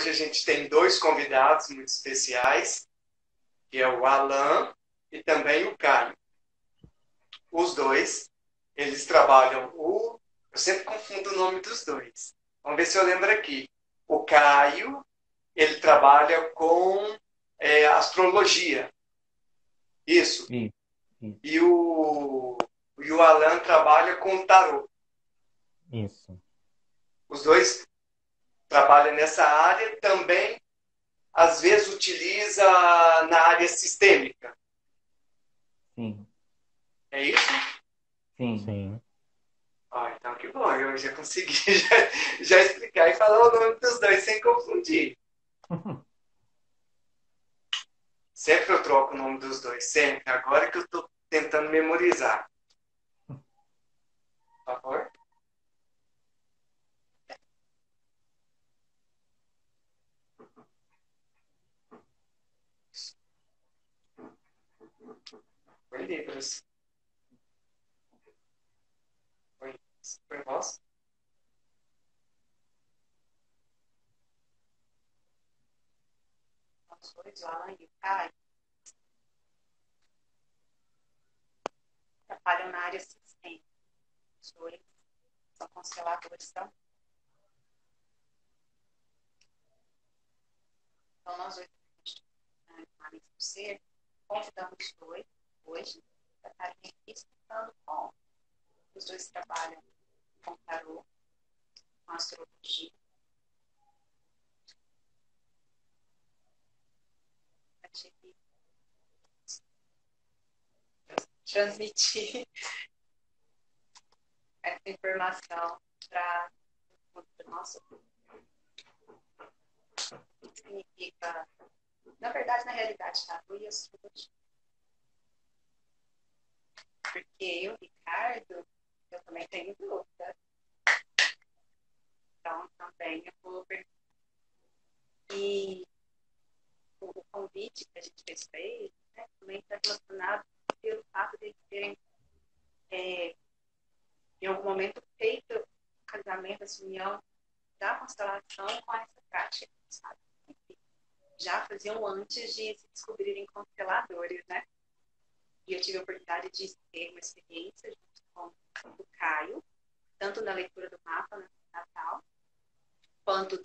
hoje a gente tem dois convidados muito especiais, que é o Alan e também o Caio. Os dois, eles trabalham eu sempre confundo o nome dos dois. Vamos ver se eu lembro aqui. O Caio, ele trabalha com astrologia. Isso. Isso. E o Alan trabalha com tarô. Isso. Os dois trabalham nessa área, também às vezes utiliza na área sistêmica. Sim. É isso? Sim. Sim. Então que bom, eu já consegui já explicar e falar o nome dos dois sem confundir. Sempre eu troco o nome dos dois, sempre. Agora que eu estou tentando memorizar. Por favor. Foi Libras. Foi nós? Os dois, o Alan e o Caio, trabalham na área sistêmica. Os dois são consteladores também. Então, nós dois, na mesa do ser, convidamos os dois hoje para estarem aqui explicando como os dois trabalham com tarô, com astrologia. Transmitir essa informação para o nosso significa, na verdade, na realidade, tarô e astrologia. Porque eu, Ricardo, eu também tenho dúvida. Então, também eu vou perguntar. E o convite que a gente fez para eles, né, também está relacionado pelo fato de eles terem, em algum momento, feito o casamento, essa união da constelação com essa prática, sabe? Já faziam antes de se descobrirem consteladores, né? E eu tive a oportunidade de ter uma experiência junto com o Caio, tanto na leitura do mapa natal, quanto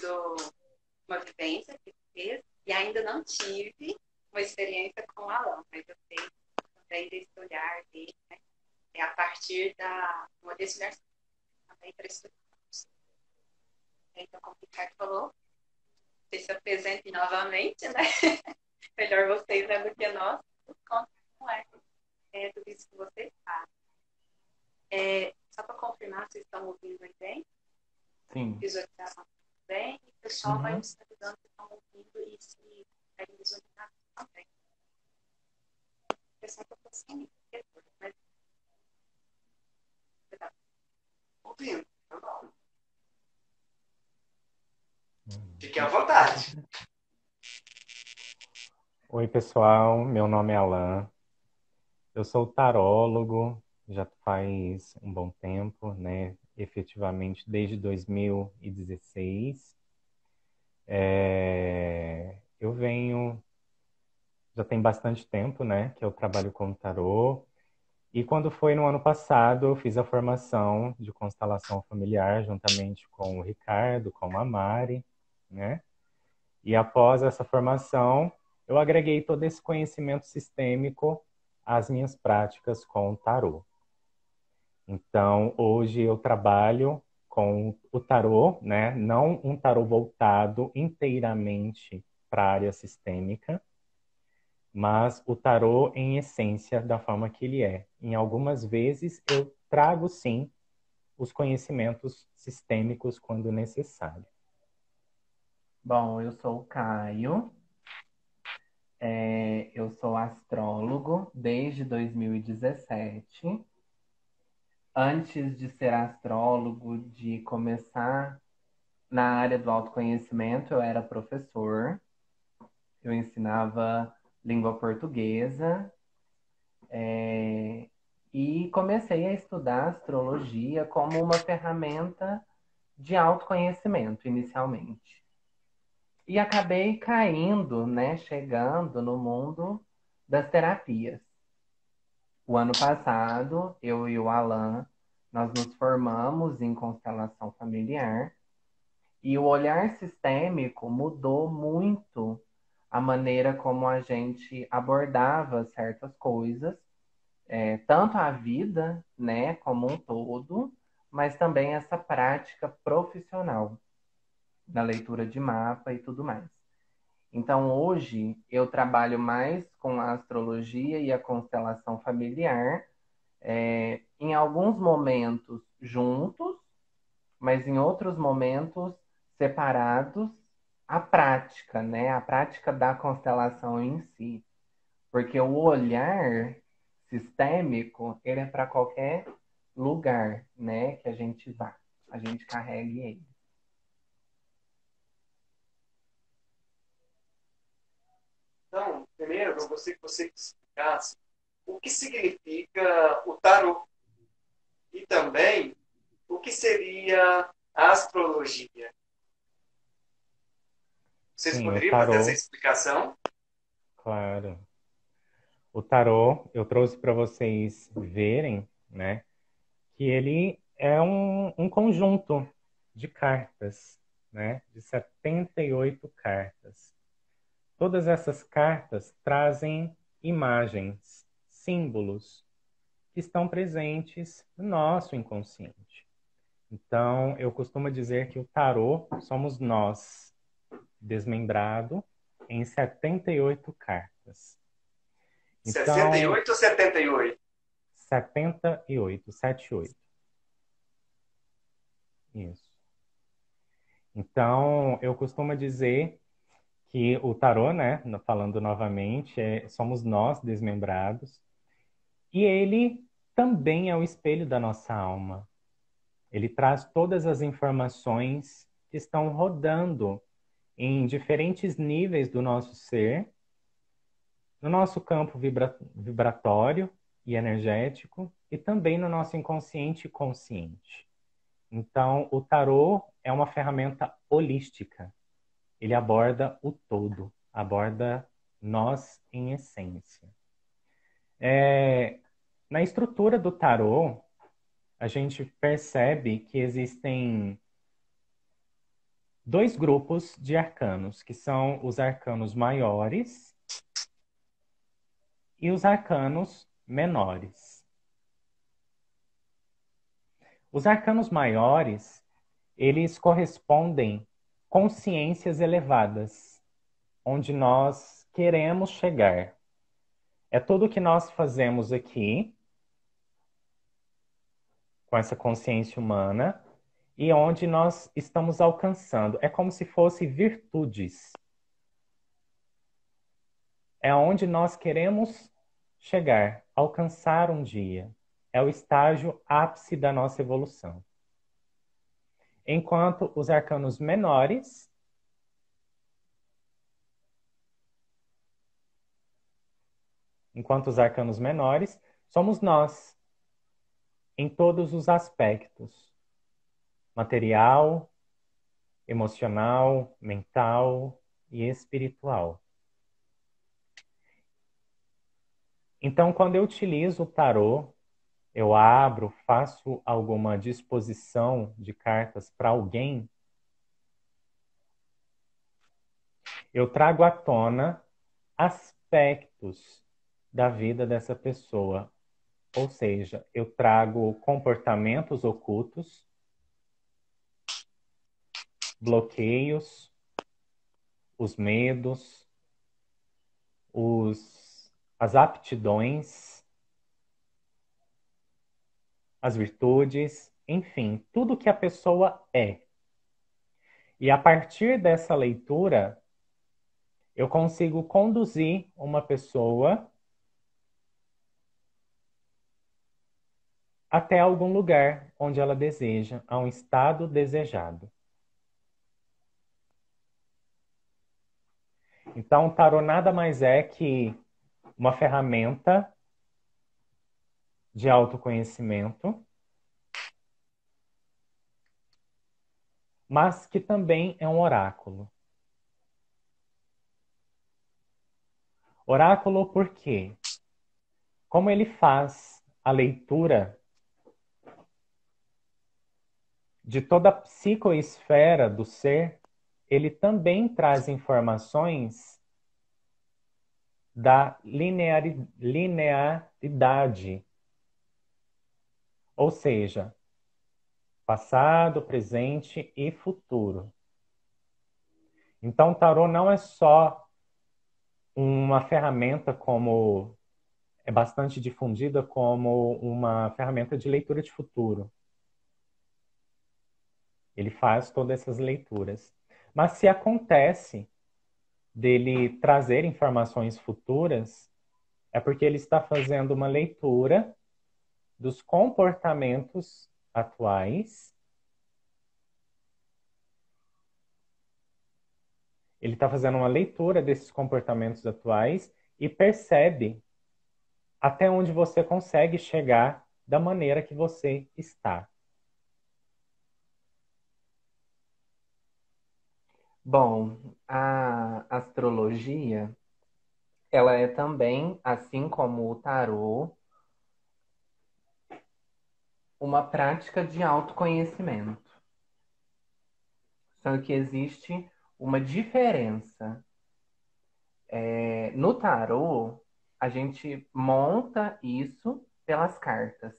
uma vivência que ele fez, e ainda não tive uma experiência com o Alan, mas eu sei também desse olhar dele, né? É a partir desse olhar também para estudar. Então, como o Ricardo falou, vocês se apresentem novamente, né? Melhor vocês, né, do que nós, como é tudo isso que vocês fazem. Só para confirmar, vocês estão ouvindo aí bem? Sim. Visualização bem, e o pessoal vai observando que estão ouvindo e se querem visualizar também. O pessoal está passando, mas Ouvindo. Fiquem à vontade. Oi, pessoal. Meu nome é Alan. Eu sou tarólogo já faz um bom tempo, né? Efetivamente desde 2016. Eu venho, já tem bastante tempo, né? Que eu trabalho com tarô. E quando foi no ano passado, eu fiz a formação de constelação familiar juntamente com o Ricardo, com a Mari, né? E após essa formação, eu agreguei todo esse conhecimento sistêmico às minhas práticas com o tarô. Então, hoje eu trabalho com o tarô, né? Não um tarô voltado inteiramente para a área sistêmica, mas o tarô em essência da forma que ele é. Em algumas vezes eu trago sim os conhecimentos sistêmicos quando necessário. Bom, eu sou o Caio. Eu sou astrólogo desde 2017. Antes de ser astrólogo, de começar na área do autoconhecimento, eu era professor. Eu ensinava língua portuguesa. E comecei a estudar astrologia como uma ferramenta de autoconhecimento, inicialmente. E acabei caindo, né, chegando no mundo das terapias. O ano passado, eu e o Alan, nós nos formamos em constelação familiar e o olhar sistêmico mudou muito a maneira como a gente abordava certas coisas, tanto a vida, né, como um todo, mas também essa prática profissional da leitura de mapa e tudo mais. Então, hoje, eu trabalho mais com a astrologia e a constelação familiar, em alguns momentos juntos, mas em outros momentos separados, a prática, né? A prática da constelação em si. Porque o olhar sistêmico, ele é para qualquer lugar, né? Que a gente vá, a gente carregue ele. Então, primeiro, eu gostaria que você explicasse o que significa o tarô e também o que seria a astrologia. Vocês Sim, o poderiam fazer essa tarô, explicação? claro. O tarô, eu trouxe para vocês verem, né, que ele é um conjunto de cartas, né, de 78 cartas. Todas essas cartas trazem imagens, símbolos que estão presentes no nosso inconsciente. Então, eu costumo dizer que o tarô somos nós, desmembrado em 78 cartas. Então, 68 ou 78? 78, 78. Isso. Então, eu costumo dizer que o tarô, né, falando novamente, somos nós desmembrados, e ele também é o espelho da nossa alma. Ele traz todas as informações que estão rodando em diferentes níveis do nosso ser, no nosso campo vibratório e energético, e também no nosso inconsciente e consciente. Então, o tarô é uma ferramenta holística. Ele aborda o todo, aborda nós em essência. Na estrutura do tarô, a gente percebe que existem dois grupos de arcanos, que são os arcanos maiores e os arcanos menores. Os arcanos maiores, eles correspondem consciências elevadas, onde nós queremos chegar. É tudo o que nós fazemos aqui, com essa consciência humana, e onde nós estamos alcançando. É como se fossem virtudes. É onde nós queremos chegar, alcançar um dia. É o estágio ápice da nossa evolução. Enquanto os arcanos menores, somos nós, em todos os aspectos. Material, emocional, mental e espiritual. Então, quando eu utilizo o tarô, eu abro, faço alguma disposição de cartas para alguém, eu trago à tona aspectos da vida dessa pessoa. Ou seja, eu trago comportamentos ocultos, bloqueios, os medos, as aptidões, as virtudes, enfim, tudo que a pessoa é. E a partir dessa leitura, eu consigo conduzir uma pessoa até algum lugar onde ela deseja, a um estado desejado. Então, o tarô nada mais é que uma ferramenta de autoconhecimento, mas que também é um oráculo. Oráculo por quê? Como ele faz a leitura de toda a psicoesfera do ser, ele também traz informações da linearidade, ou seja, passado, presente e futuro. Então, o tarô não é só uma ferramenta como é bastante difundida como uma ferramenta de leitura de futuro. Ele faz todas essas leituras. Mas se acontece dele trazer informações futuras, é porque ele está fazendo uma leitura dos comportamentos atuais. Ele está fazendo uma leitura desses comportamentos atuais e percebe até onde você consegue chegar da maneira que você está. Bom, a astrologia, ela é também, assim como o tarô, uma prática de autoconhecimento. Só que existe uma diferença. No tarô, a gente monta isso pelas cartas.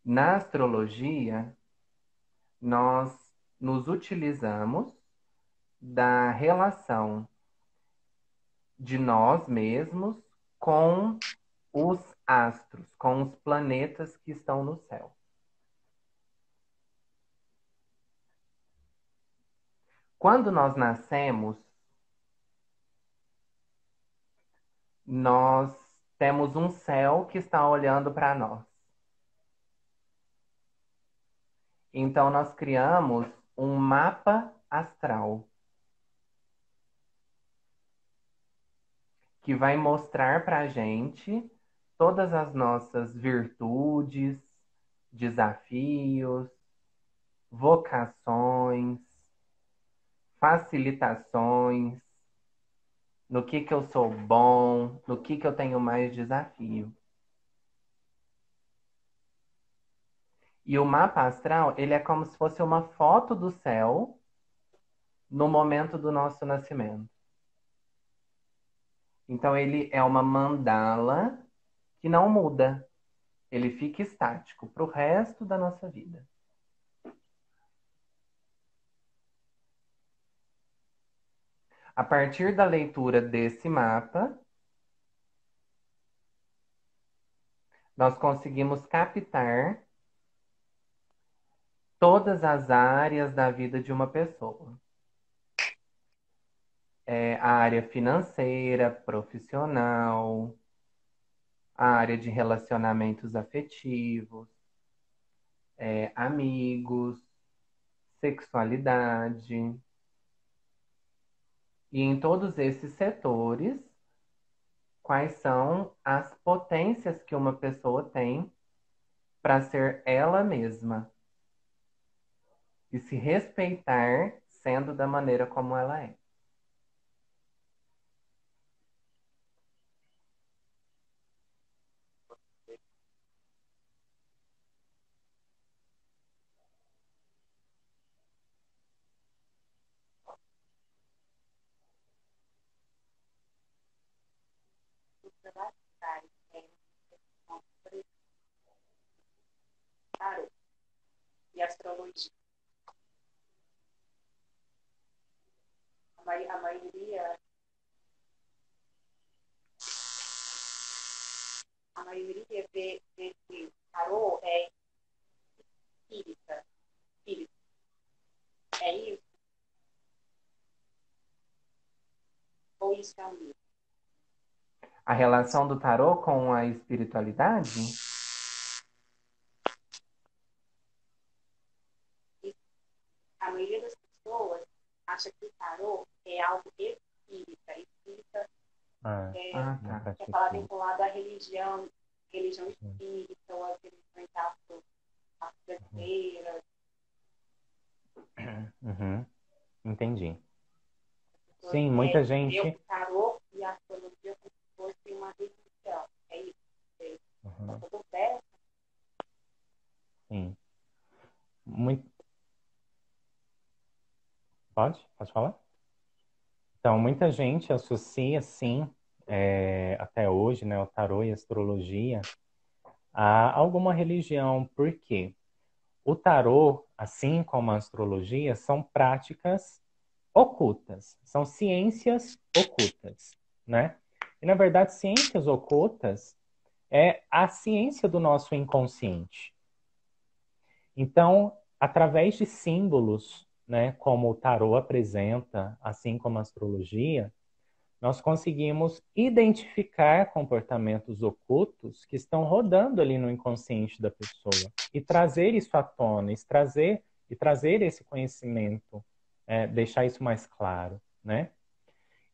Na astrologia, nós nos utilizamos da relação de nós mesmos com os astros, com os planetas que estão no céu. Quando nós nascemos, nós temos um céu que está olhando para nós. Então, nós criamos um mapa astral que vai mostrar para a gente todas as nossas virtudes, desafios, vocações, facilitações, no que eu sou bom, no que eu tenho mais desafio. E o mapa astral, ele é como se fosse uma foto do céu no momento do nosso nascimento. Então, ele é uma mandala que não muda. Ele fica estático para o resto da nossa vida. A partir da leitura desse mapa, nós conseguimos captar todas as áreas da vida de uma pessoa. A área financeira, profissional, a área de relacionamentos afetivos, amigos, sexualidade. E em todos esses setores, quais são as potências que uma pessoa tem para ser ela mesma e se respeitar sendo da maneira como ela é. Tarô e astrologia. A maioria vê que tarô é espírita. Espírita. É isso? Ou isso é um livro? A relação do tarô com a espiritualidade? A maioria das pessoas acha que o tarô é algo espírita. Espírita Tá. é falar vinculado à religião espírita, ou às religiões afro-brasileiras. Uhum. Entendi. Sim, muita gente. O tarô Uhum. tudo bem. Sim. Muito... Pode falar? Então, muita gente associa, sim, até hoje, né, o tarô e a astrologia a alguma religião. Por quê? O tarô, assim como a astrologia, são práticas ocultas, são ciências ocultas, né? E, na verdade, ciências ocultas é a ciência do nosso inconsciente. Então, através de símbolos, né, como o tarô apresenta, assim como a astrologia, nós conseguimos identificar comportamentos ocultos que estão rodando ali no inconsciente da pessoa e trazer isso à tona, e trazer esse conhecimento, deixar isso mais claro, né?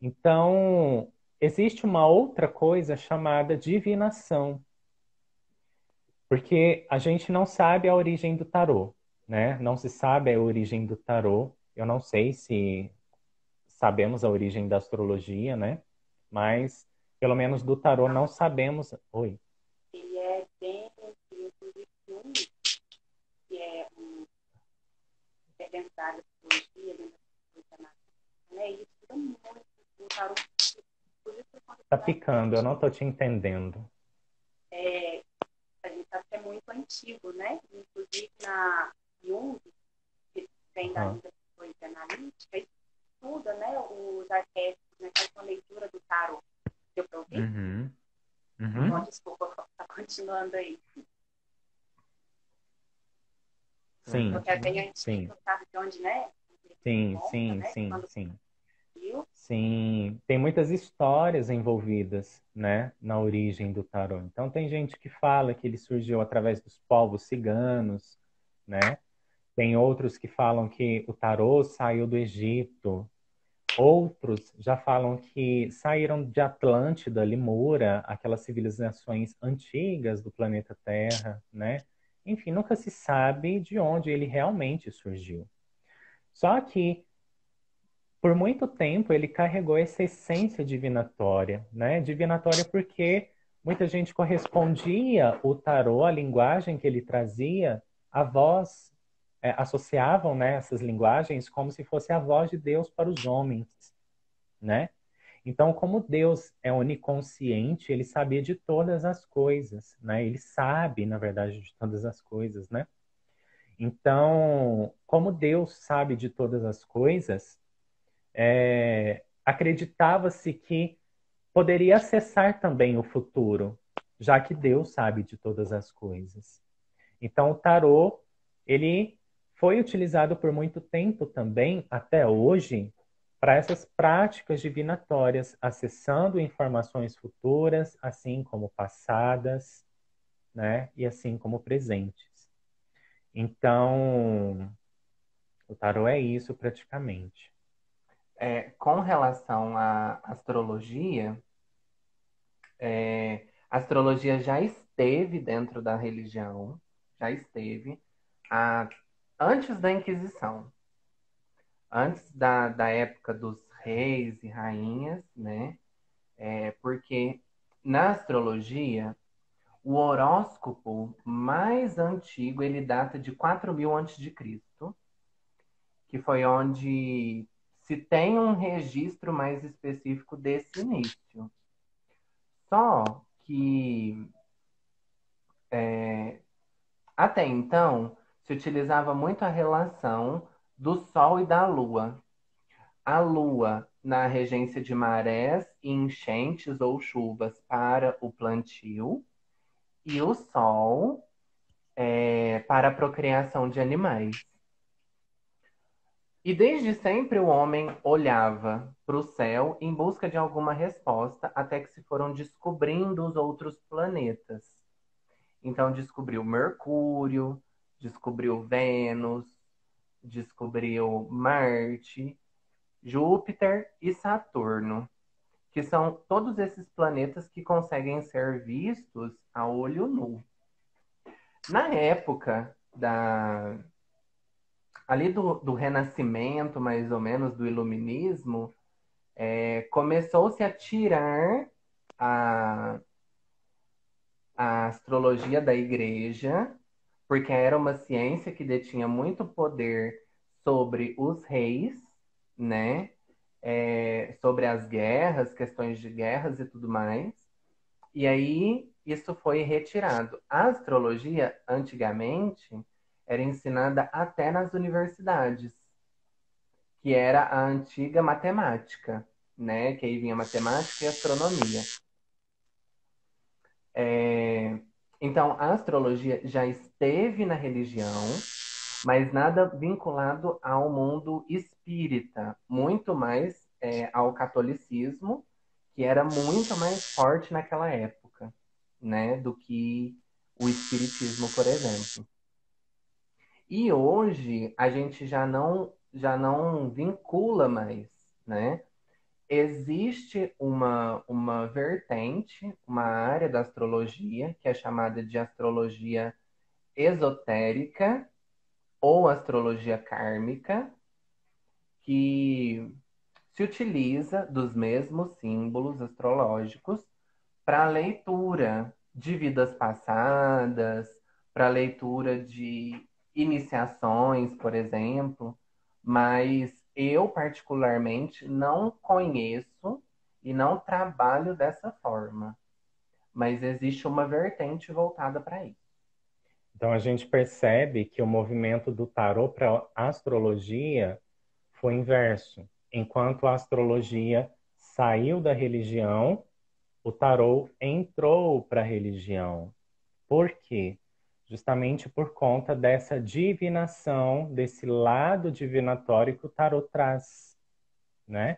Então, existe uma outra coisa chamada divinação, porque a gente não sabe a origem do tarô, né? Não se sabe a origem do tarô. Eu não sei se sabemos a origem da astrologia, né? Mas, pelo menos do tarô, não sabemos. Oi. Ele é bem, inclusive, que é dentro da astrologia, dentro da matemática, né? E isso é muito um tarô. Por isso, quando Tá picando, eu não tô te entendendo. a gente sabe que é muito antigo, né? Inclusive na Jung, que vem da linha da psicologia analítica, estuda, né, os arquétipos, né, faz uma leitura do tarot. Deu para ouvir? Uhum. Bom, Uhum. desculpa, tá continuando aí. Sim, Porque é bem sim, antigo, sabe de onde, né? sim, Conta, sim, né? sim, Quando sim. viu. Sim, tem muitas histórias envolvidas, né, na origem do tarô. Então tem gente que fala que ele surgiu através dos povos ciganos, né? Tem outros que falam que o tarô saiu do Egito. Outros já falam que saíram de Atlântida, Limura, aquelas civilizações antigas do planeta Terra, né? Enfim, nunca se sabe de onde ele realmente surgiu. Só que por muito tempo ele carregou essa essência divinatória, né? Divinatória porque muita gente correspondia o tarô, a linguagem que ele trazia, à voz, associavam, né, essas linguagens como se fosse a voz de Deus para os homens, né? Então, como Deus é oniconsciente, ele sabia de todas as coisas, né? Ele sabe, na verdade, de todas as coisas, né? Então, como Deus sabe de todas as coisas, acreditava-se que poderia acessar também o futuro, já que Deus sabe de todas as coisas. Então, o tarô, ele foi utilizado por muito tempo também, até hoje, para essas práticas divinatórias, acessando informações futuras, assim como passadas, né? E assim como presentes. Então, o tarô é isso praticamente. Com relação à a astrologia já esteve dentro da religião, já esteve, a- antes da Inquisição, antes da época dos reis e rainhas, né? Porque na astrologia, o horóscopo mais antigo, ele data de 4.000 antes de Cristo, que foi onde se tem um registro mais específico desse início. Só que até então se utilizava muito a relação do Sol e da Lua. A Lua na regência de marés e enchentes ou chuvas para o plantio, e o Sol para a procriação de animais. E desde sempre o homem olhava para o céu em busca de alguma resposta, até que se foram descobrindo os outros planetas. Então descobriu Mercúrio, descobriu Vênus, descobriu Marte, Júpiter e Saturno, que são todos esses planetas que conseguem ser vistos a olho nu. Na época ali do Renascimento, mais ou menos, do Iluminismo, começou-se a tirar a, a astrologia da igreja, porque era uma ciência que detinha muito poder sobre os reis, né? Sobre as guerras, questões de guerras e tudo mais. E aí isso foi retirado. A astrologia, antigamente, era ensinada até nas universidades, que era a antiga matemática, né? Que aí vinha matemática e astronomia. Então, a astrologia já esteve na religião, mas nada vinculado ao mundo espírita, muito mais ao catolicismo, que era muito mais forte naquela época, né, do que o espiritismo, por exemplo. E hoje a gente já não vincula mais, né? Existe uma vertente, uma área da astrologia que é chamada de astrologia esotérica ou astrologia kármica, que se utiliza dos mesmos símbolos astrológicos para leitura de vidas passadas, para leitura de iniciações, por exemplo, mas eu particularmente não conheço e não trabalho dessa forma, mas existe uma vertente voltada para isso. Então a gente percebe que o movimento do tarô para a astrologia foi inverso. Enquanto a astrologia saiu da religião, o tarô entrou para a religião. Por quê? Justamente por conta dessa divinação, desse lado divinatório que o tarô traz, né?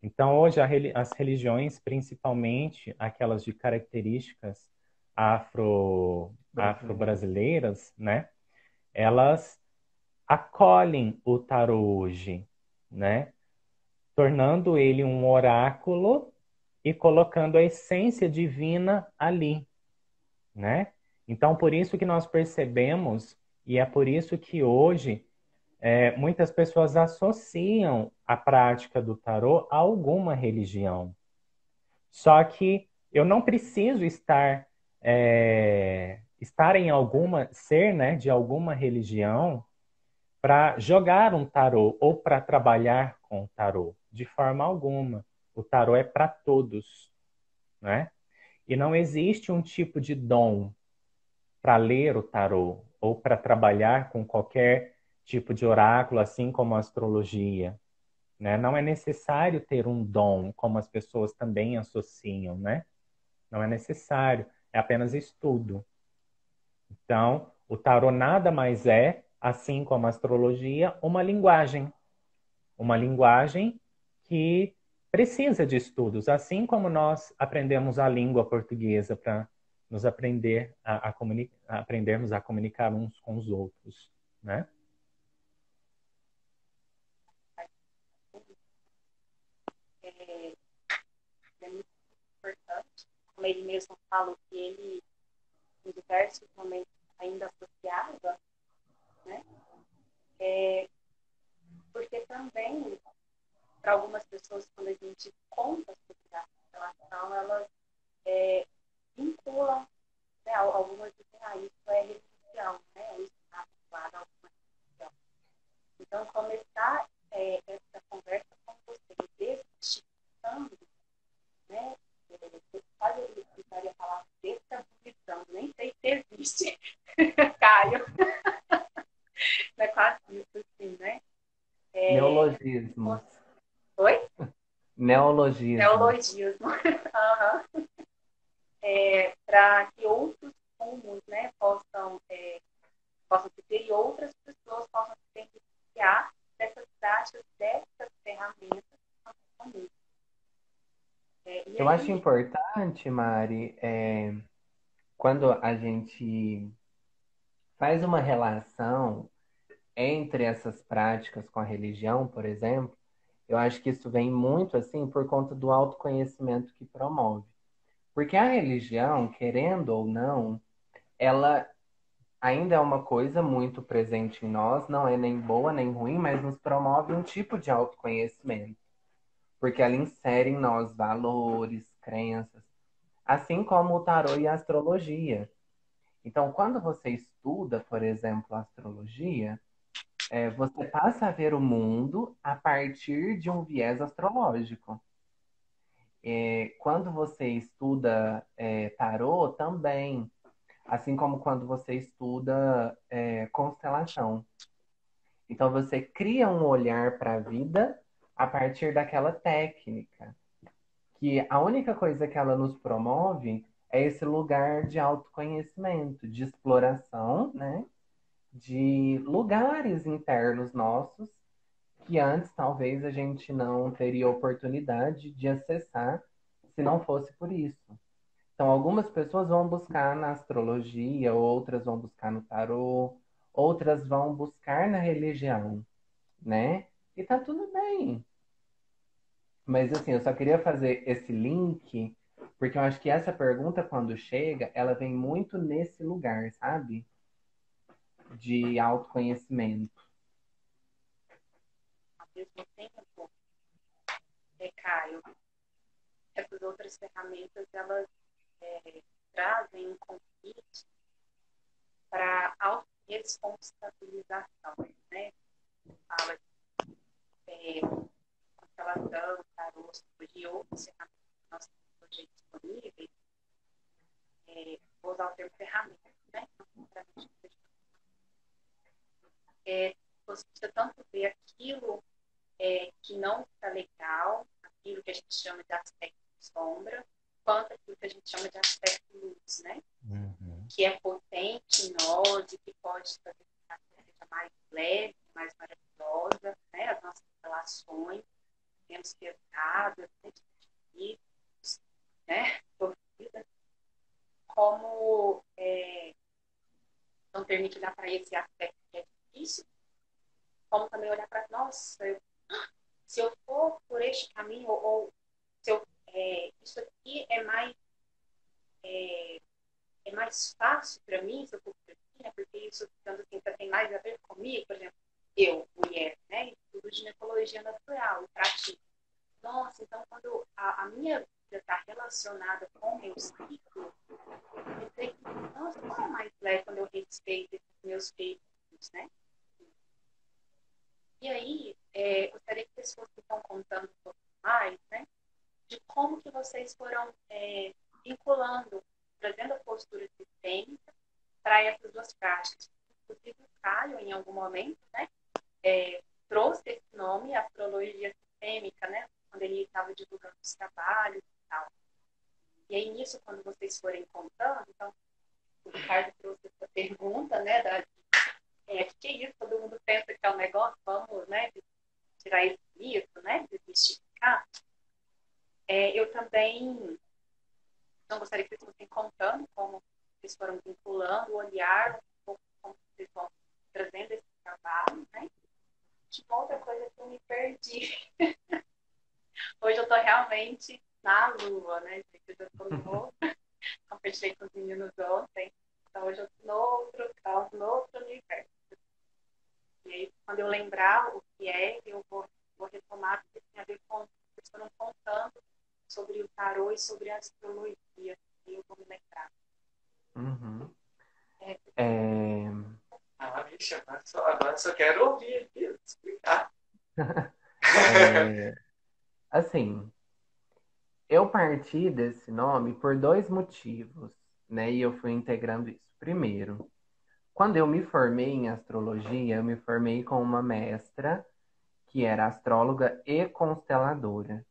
Então, hoje, as religiões, principalmente aquelas de características afro-brasileiras, né? Elas acolhem o tarô hoje, né? Tornando ele um oráculo e colocando a essência divina ali, né? Então, por isso que nós percebemos, e é por isso que hoje muitas pessoas associam a prática do tarô a alguma religião. Só que eu não preciso estar em alguma, ser, né, de alguma religião para jogar um tarô ou para trabalhar com o tarô, de forma alguma. O tarô é para todos, né? E não existe um tipo de dom para ler o tarô ou para trabalhar com qualquer tipo de oráculo, assim como a astrologia, né? Não é necessário ter um dom, como as pessoas também associam, né? Não é necessário, é apenas estudo. Então, o tarô nada mais é, assim como a astrologia, uma linguagem. Uma linguagem que precisa de estudos, assim como nós aprendemos a língua portuguesa para nos aprendermos a comunicar uns com os outros, né? É muito importante. Como ele mesmo falou que ele, em diversos momentos, ainda associava, né? Porque também, para algumas pessoas, quando a gente conta sobre a relação, elas vinculam, né? Algumas dizem, isso é religião, né? Isso está vinculado a alguma religião. Então, começar essa conversa com você, desmistificando, né? Quase eu precisaria falar destabulizando, nem sei se existe, Caio. É quase isso, assim, né? Neologismos. Oi? Neologismos. Neologismo. Uhum. Para que outros rumos, né, possam ter e outras pessoas possam se beneficiar dessas práticas, dessas ferramentas disponíveis. Eu acho importante, Mari, quando a gente faz uma relação entre essas práticas com a religião, por exemplo, eu acho que isso vem muito assim por conta do autoconhecimento que promove. Porque a religião, querendo ou não, ela ainda é uma coisa muito presente em nós, não é nem boa nem ruim, mas nos promove um tipo de autoconhecimento. Porque ela insere em nós valores, crenças. assim como o tarô e a astrologia. Então, quando você estuda, por exemplo, a astrologia, você passa a ver o mundo a partir de um viés astrológico. Quando você estuda tarô, também, assim como quando você estuda constelação. Então, você cria um olhar para a vida a partir daquela técnica, que a única coisa que ela nos promove é esse lugar de autoconhecimento, de exploração, né? De lugares internos nossos que antes talvez a gente não teria oportunidade de acessar se não fosse por isso. Então, algumas pessoas vão buscar na astrologia, outras vão buscar no tarô, outras vão buscar na religião, né? E tá tudo bem. Mas assim, eu só queria fazer esse link, porque eu acho que essa pergunta, quando chega, ela vem muito nesse lugar, sabe? De autoconhecimento. Ao mesmo tempo, Caio, essas outras ferramentas, elas trazem um convite para autorresponsabilização, né? Fala de constelação, tarô, e outras ferramentas que nós temos hoje disponíveis. Vou usar o termo ferramenta, né? Você precisa tanto ver aquilo que não está legal, aquilo que a gente chama de aspecto sombra, quanto aquilo que a gente chama de aspecto luz, né? Uhum. Que é potente em nós e que pode fazer com que a vida seja mais leve, mais maravilhosa, né? As nossas relações menos pesadas, menos difíceis, né? Como não permite olhar para esse aspecto que é difícil, como também olhar para, nossa, se eu for por este caminho, ou se eu, isso aqui é mais fácil para mim, se eu for por aqui, né? Porque isso, digamos assim, tem mais a ver comigo, por exemplo, eu, mulher, né? Estudo ginecologia natural e pratico. Nossa, então quando a minha vida está relacionada com o meu ciclo, quer dizer que, nossa, como é mais leve quando eu respeito esses meus feitos, né? E aí, gostaria que vocês fossem então contando um pouco mais, né? De como que vocês foram vinculando, trazendo a postura sistêmica para essas duas práticas. Inclusive o Caio, em algum momento, né? Trouxe esse nome, astrologia sistêmica, né? Quando ele estava divulgando os trabalhos e tal. E aí, nisso, quando vocês forem contando, então, o Ricardo trouxe essa pergunta, né? Que é isso? Todo mundo pensa que é um negócio, vamos, né? Tirar esse mito, né? Desmistificar. Eu também não gostaria que vocês fossem contando como vocês foram vinculando o olhar, um pouco como vocês vão trazendo esse trabalho, né? Que outra coisa que eu me perdi. Hoje eu estou realmente na lua, né? Eu já estou no compartilhei com os meninos ontem. Então hoje eu estou no outro universo. E aí, quando eu lembrar o que eu vou retomar, porque tem a ver com o que vocês foram contando sobre o tarô e sobre a astrologia. E eu vou me lembrar. Uhum. Vixe, agora só quero ouvir aqui, explicar. Assim, eu parti desse nome por dois motivos, né? E eu fui integrando isso. Primeiro, quando eu me formei em astrologia, eu me formei com uma mestra que era astróloga e consteladora.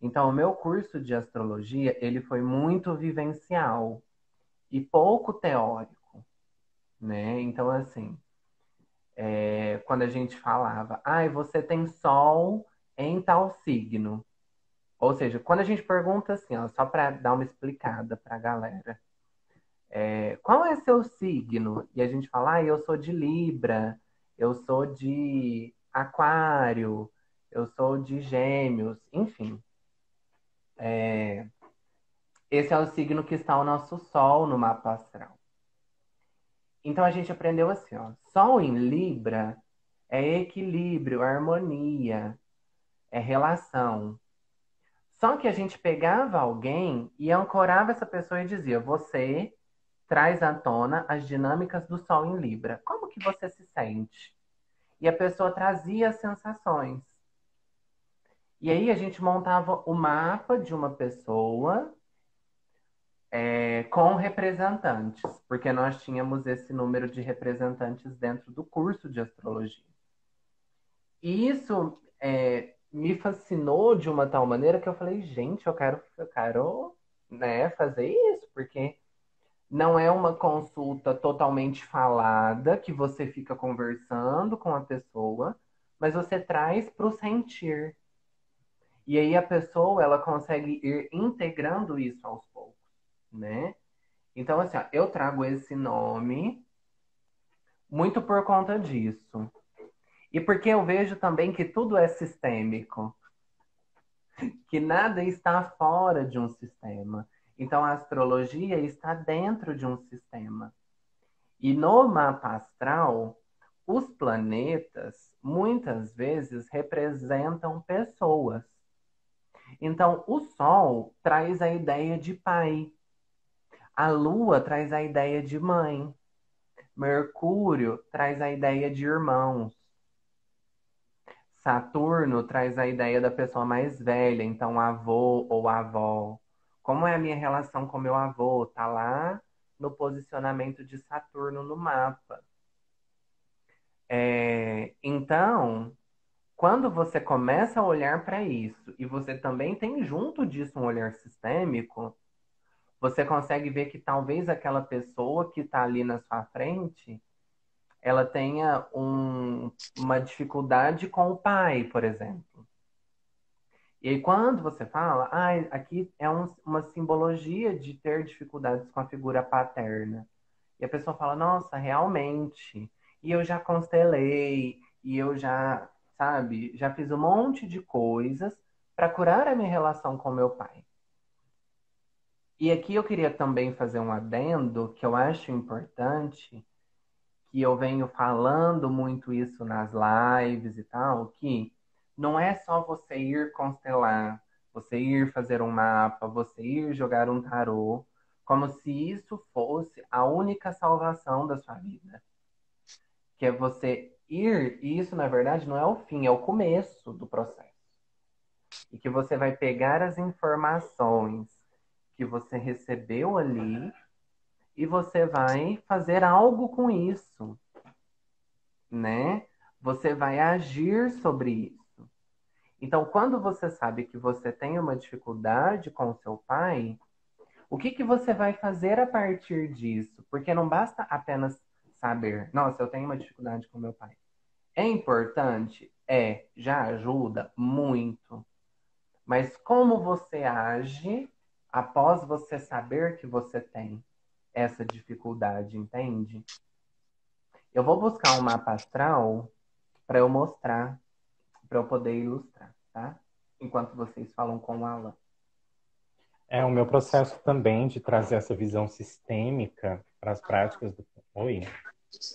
Então, o meu curso de astrologia, ele foi muito vivencial e pouco teórico, né? Então, assim, quando a gente falava, você tem sol em tal signo. Ou seja, quando a gente pergunta assim, ó, só para dar uma explicada para a galera, qual é seu signo? E a gente fala, eu sou de Libra, eu sou de Aquário, eu sou de Gêmeos, enfim. Esse é o signo que está o nosso Sol no mapa astral. Então a gente aprendeu assim, ó, Sol em Libra é equilíbrio, harmonia, é relação. Só que a gente pegava alguém e ancorava essa pessoa e dizia: você traz à tona as dinâmicas do Sol em Libra. Como que você se sente? E a pessoa trazia as sensações. E aí a gente montava o mapa de uma pessoa com representantes, porque nós tínhamos esse número de representantes dentro do curso de astrologia. E isso me fascinou de uma tal maneira que eu falei, gente, eu quero, né, fazer isso, porque não é uma consulta totalmente falada, que você fica conversando com a pessoa, mas você traz para o sentir. E aí a pessoa, ela consegue ir integrando isso aos poucos, né? Então, assim, ó, eu trago esse nome muito por conta disso. E porque eu vejo também que tudo é sistêmico, que nada está fora de um sistema. Então, a astrologia está dentro de um sistema. E no mapa astral, os planetas muitas vezes representam pessoas. Então, o Sol traz a ideia de pai, a Lua traz a ideia de mãe, Mercúrio traz a ideia de irmãos, Saturno traz a ideia da pessoa mais velha, então avô ou avó. Como é a minha relação com meu avô? Tá lá no posicionamento de Saturno no mapa. Então, quando você começa a olhar para isso e você também tem junto disso um olhar sistêmico, você consegue ver que talvez aquela pessoa que está ali na sua frente, ela tenha uma dificuldade com o pai, por exemplo. E aí, quando você fala, aqui é uma simbologia de ter dificuldades com a figura paterna. E a pessoa fala, nossa, realmente. E eu já constelei, e eu já, sabe, já fiz um monte de coisas para curar a minha relação com meu pai. E aqui eu queria também fazer um adendo que eu acho importante, que eu venho falando muito isso nas lives e tal, que não é só você ir constelar, você ir fazer um mapa, você ir jogar um tarô, como se isso fosse a única salvação da sua vida. Que é você ir, e isso na verdade não é o fim, é o começo do processo. E que você vai pegar as informações que você recebeu ali e você vai fazer algo com isso, né? Você vai agir sobre isso. Então, quando você sabe que você tem uma dificuldade com o seu pai, o que que você vai fazer a partir disso? Porque não basta apenas saber, nossa, eu tenho uma dificuldade com meu pai. É importante? Já ajuda muito. Mas como você age após você saber que você tem essa dificuldade, entende? Eu vou buscar um mapa astral para eu mostrar, para eu poder ilustrar, tá? Enquanto vocês falam com o Alan. É o meu processo também de trazer essa visão sistêmica para as práticas do... Oi?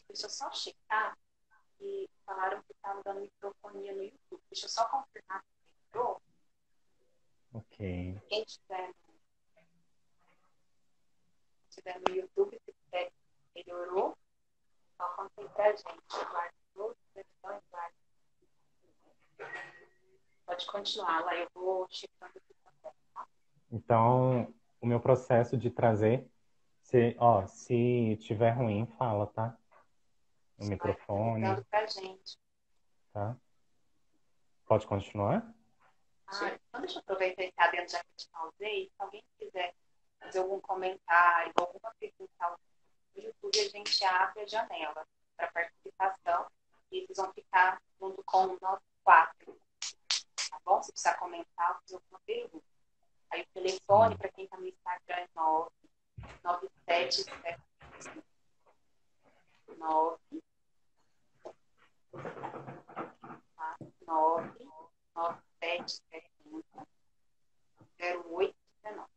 Deixa eu só checar. E falaram que estavam dando microfonia no YouTube. Deixa eu só confirmar que entrou. Ok. Quem tiver no YouTube, se tiver melhorou, só contem pra gente. Pode continuar lá, eu vou checando aqui também, tá? Então, o meu processo de trazer, se tiver ruim, fala, tá? O Vai microfone, dando pra gente. tá? Pode continuar? Então deixa eu aproveitar e tá dentro, já que eu te pausei. Se alguém quiser fazer algum comentário, alguma pergunta no YouTube, a gente abre a janela para participação e eles vão ficar junto com nós quatro. Tá bom? Se precisar comentar, fazer alguma pergunta. Aí o telefone, para quem está no Instagram, é 997 0819.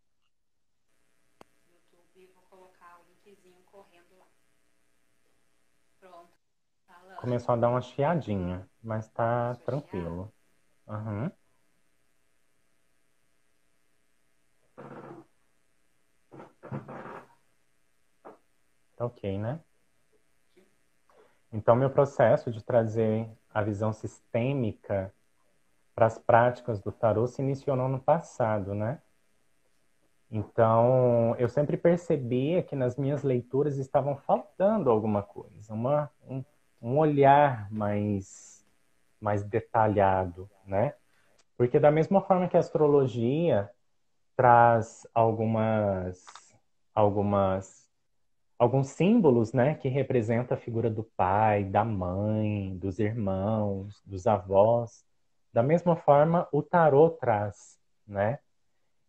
YouTube, vou colocar o linkzinho correndo lá. Pronto. Falando. Começou a dar uma chiadinha, mas tá tranquilo. Uhum. Tá ok, né? Então, meu processo de trazer a visão sistêmica para as práticas do tarô se iniciou no ano passado, né? Então, eu sempre percebia que nas minhas leituras estavam faltando alguma coisa, um olhar mais detalhado, né? Porque da mesma forma que a astrologia traz algumas, alguns símbolos, né, que representam a figura do pai, da mãe, dos irmãos, dos avós, da mesma forma o tarô traz, né?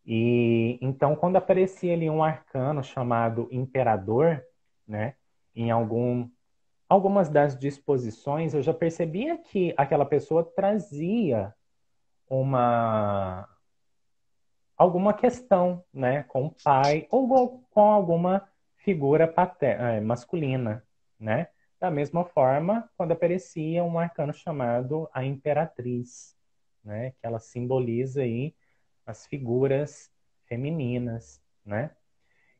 E então, quando aparecia ali um arcano chamado Imperador, né, em algumas das disposições, eu já percebia que aquela pessoa trazia uma alguma questão, né, com o pai ou com alguma figura masculina, né? Da mesma forma, quando aparecia um arcano chamado a Imperatriz, né, que ela simboliza aí as figuras femininas, né?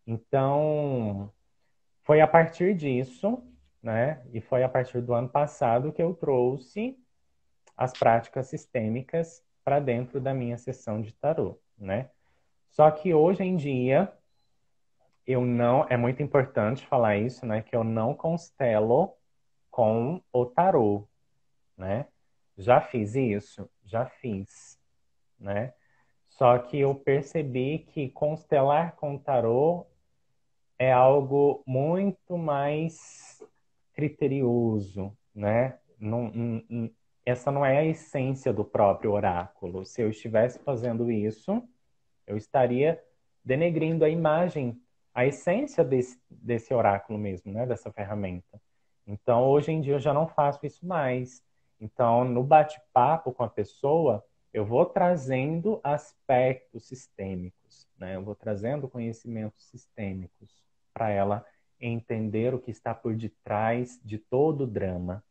Então, foi a partir disso, né, e foi a partir do ano passado que eu trouxe as práticas sistêmicas para dentro da minha sessão de tarô, né? Só que hoje em dia eu não, é muito importante falar isso, né, que eu não constelo com o tarô, né? Já fiz isso, já fiz, né? Só que eu percebi que constelar com o tarô é algo muito mais criterioso, né? Essa não é a essência do próprio oráculo. Se eu estivesse fazendo isso, eu estaria denegrindo a imagem, a essência desse oráculo mesmo, né? Dessa ferramenta. Então, hoje em dia, eu já não faço isso mais. Então, no bate-papo com a pessoa, eu vou trazendo aspectos sistêmicos, né? Eu vou trazendo conhecimentos sistêmicos para ela entender o que está por detrás de todo o drama.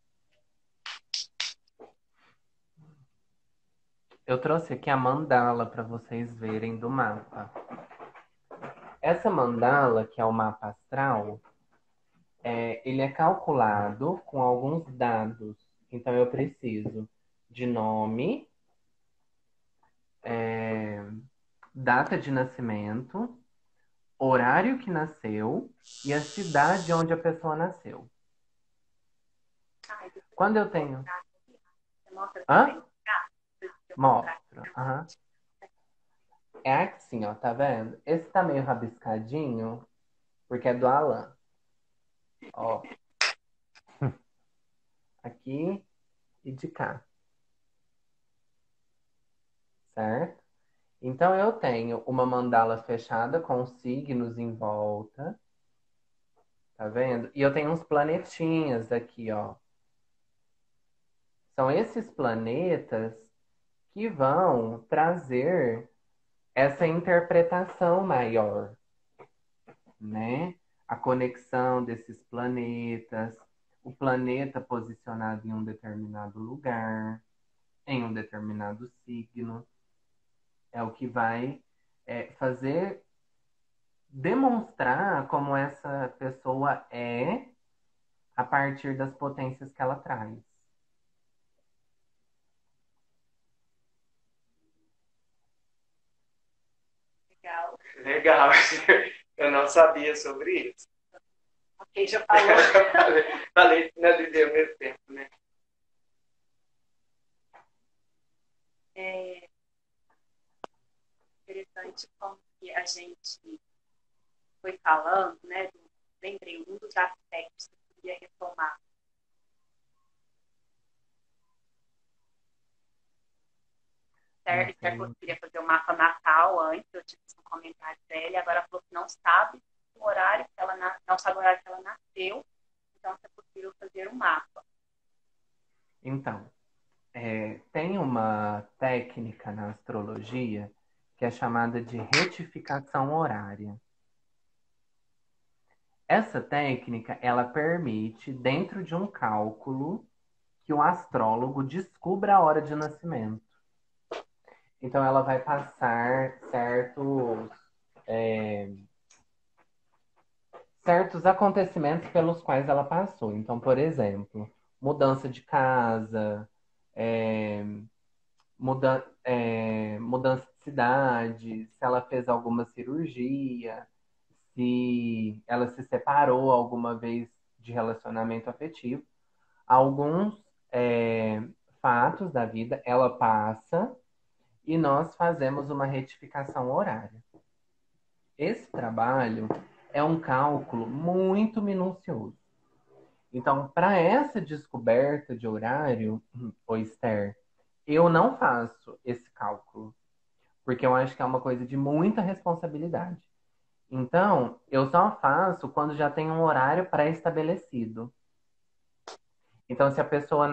Eu trouxe aqui a mandala para vocês verem do mapa. Essa mandala, que é o mapa astral, ele é calculado com alguns dados. Então, eu preciso de nome, data de nascimento, horário que nasceu e a cidade onde a pessoa nasceu. Quando eu tenho... Você mostra Hã? também? Mostro. Aham. É assim, ó, tá vendo? Esse tá meio rabiscadinho, porque é do Alan. Ó, aqui e de cá, certo? Então eu tenho uma mandala fechada com signos em volta, tá vendo? E eu tenho uns planetinhas aqui, ó. São esses planetas que vão trazer essa interpretação maior, né? A conexão desses planetas, o planeta posicionado em um determinado lugar, em um determinado signo, é o que vai fazer demonstrar como essa pessoa é a partir das potências que ela traz. Legal. Legal. Eu não sabia sobre isso. Ok, já falou. Falei, finalizei ao mesmo tempo, né? É interessante como que a gente foi falando, né? Lembrei um dos aspectos que eu queria retomar. Certo, que eu queria fazer o mapa natal antes, eu tive um comentário dela, e agora ela falou que não sabe o horário que ela não sabe o horário que ela nasceu, então se é possível fazer um mapa. Então, tem uma técnica na astrologia que é chamada de retificação horária. Essa técnica, ela permite, dentro de um cálculo, que o astrólogo descubra a hora de nascimento. Então, ela vai passar certos certos acontecimentos pelos quais ela passou. Então, por exemplo, mudança de casa, é, mudança de cidade, se ela fez alguma cirurgia, se ela se separou alguma vez de relacionamento afetivo. Alguns é, fatos da vida ela passa e nós fazemos uma retificação horária. Esse trabalho é um cálculo muito minucioso. Então, para essa descoberta de horário, ô Esther, eu não faço esse cálculo, porque eu acho que é uma coisa de muita responsabilidade. Então, eu só faço quando já tem um horário pré-estabelecido. Então, se a pessoa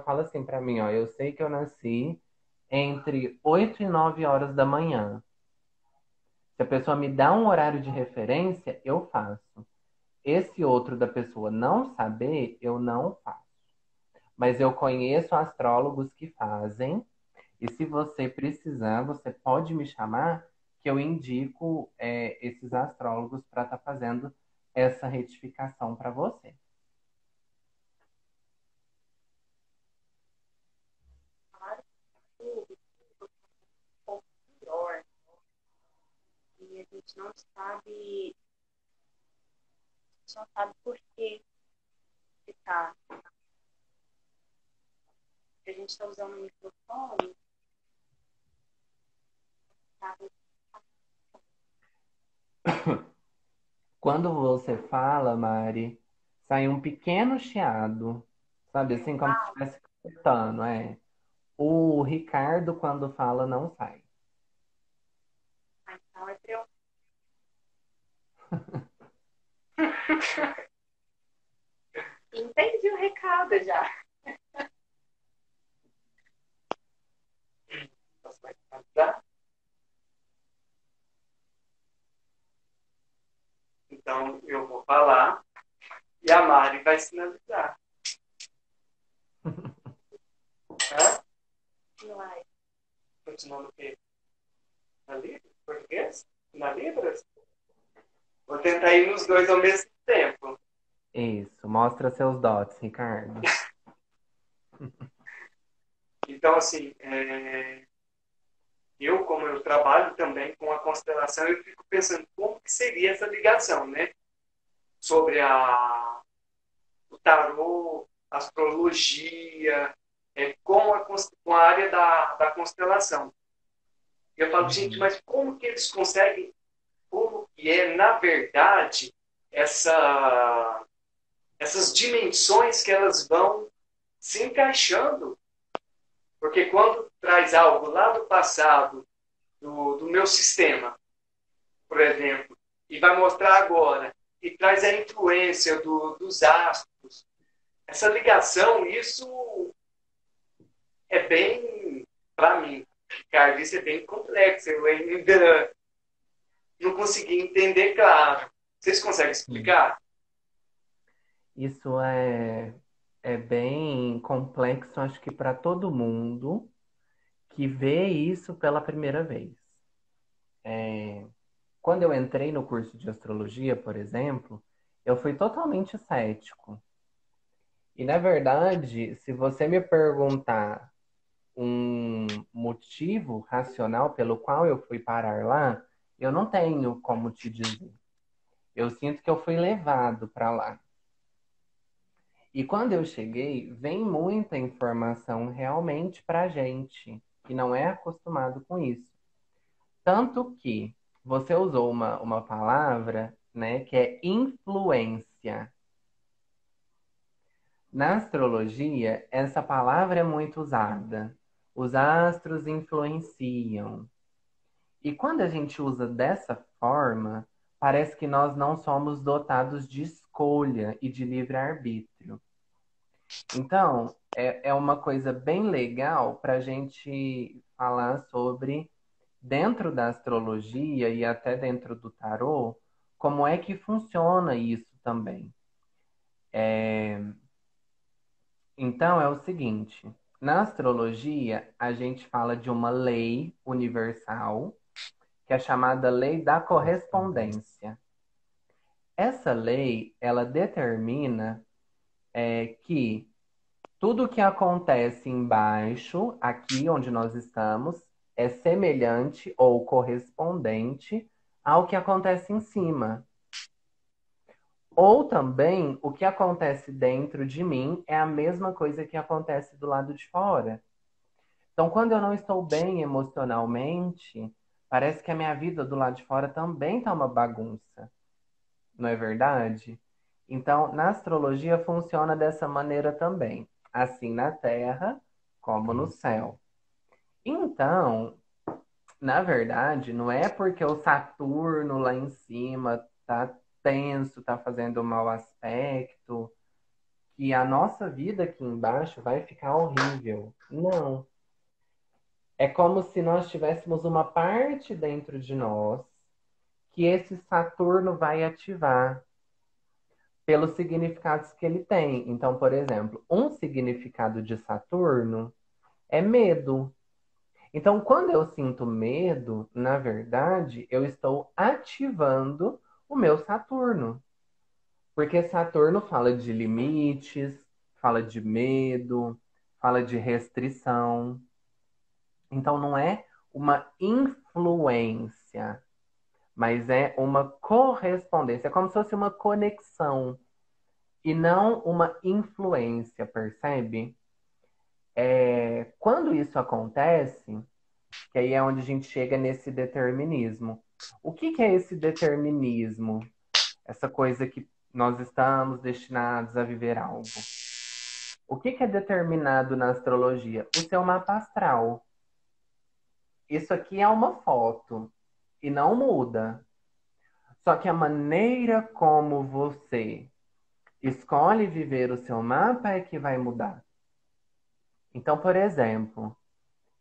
fala assim para mim, ó, eu sei que eu nasci entre 8 e 9 horas da manhã. Se a pessoa me dá um horário de referência, eu faço. Esse outro da pessoa não saber, eu não faço. Mas eu conheço astrólogos que fazem. E se você precisar, você pode me chamar, que eu indico esses astrólogos para estar fazendo essa retificação para você. Claro que tudo é um pouco melhor. E a gente não sabe por que tá. A gente está usando o microfone, tá? Quando você fala, Mari, sai um pequeno chiado, sabe? Assim, como se Ah, estivesse cantando, é. O Ricardo, quando fala, não sai. então é pra eu. Entendi o recado já. Tá? Então, eu vou falar e a Mari vai sinalizar. Tá? Vai. Continuando o quê? Na Libras? Português? Na Libras? Vou tentar ir nos dois ao mesmo tempo. Isso, mostra seus dotes, Ricardo. Então, assim, como eu trabalho também com a constelação, eu fico pensando como que seria essa ligação, né? Sobre o tarô, a astrologia, com a área da constelação. E eu falo, gente, Uhum. mas como que eles conseguem, como que é, na verdade, essas dimensões que elas vão se encaixando? Porque quando traz algo lá do passado, do meu sistema, por exemplo, e vai mostrar agora, e traz a influência dos astros, essa ligação, isso é bem, para mim, Ricardo, isso é bem complexo. Eu ainda não consegui entender claro. Vocês conseguem Sim. explicar? Isso é bem complexo, acho que para todo mundo que vê isso pela primeira vez. Quando eu entrei no curso de astrologia, por exemplo, eu fui totalmente cético. E, na verdade, se você me perguntar um motivo racional pelo qual eu fui parar lá, eu não tenho como te dizer. Eu sinto que eu fui levado para lá. E quando eu cheguei, vem muita informação realmente para gente que não é acostumado com isso. Tanto que você usou uma palavra, né, que é influência. Na astrologia, essa palavra é muito usada. Os astros influenciam. E quando a gente usa dessa forma, parece que nós não somos dotados de escolha e de livre-arbítrio. Então, é uma coisa bem legal para a gente falar sobre, dentro da astrologia e até dentro do tarô, como é que funciona isso também. Então, é o seguinte: na astrologia, a gente fala de uma lei universal, que é chamada lei da correspondência. Essa lei, ela determina que tudo que acontece embaixo, aqui onde nós estamos, é semelhante ou correspondente ao que acontece em cima. Ou também, o que acontece dentro de mim é a mesma coisa que acontece do lado de fora. Então, quando eu não estou bem emocionalmente, parece que a minha vida do lado de fora também está uma bagunça, não é verdade? Então, na astrologia funciona dessa maneira também, assim na Terra como no céu. Então, na verdade, não é porque o Saturno lá em cima tá tenso, tá fazendo mau aspecto, que a nossa vida aqui embaixo vai ficar horrível. Não. É como se nós tivéssemos uma parte dentro de nós que esse Saturno vai ativar pelos significados que ele tem. Então, por exemplo, um significado de Saturno é medo. Então, quando eu sinto medo, na verdade, eu estou ativando o meu Saturno. Porque Saturno fala de limites, fala de medo, fala de restrição. Então, não é uma influência, mas é uma correspondência. É como se fosse uma conexão e não uma influência, percebe? Quando isso acontece, que aí é onde a gente chega nesse determinismo. O que que é esse determinismo? Essa coisa que nós estamos destinados a viver algo. O que que é determinado na astrologia? O seu mapa astral. Isso aqui é uma foto e não muda. Só que a maneira como você escolhe viver o seu mapa é que vai mudar. Então, por exemplo,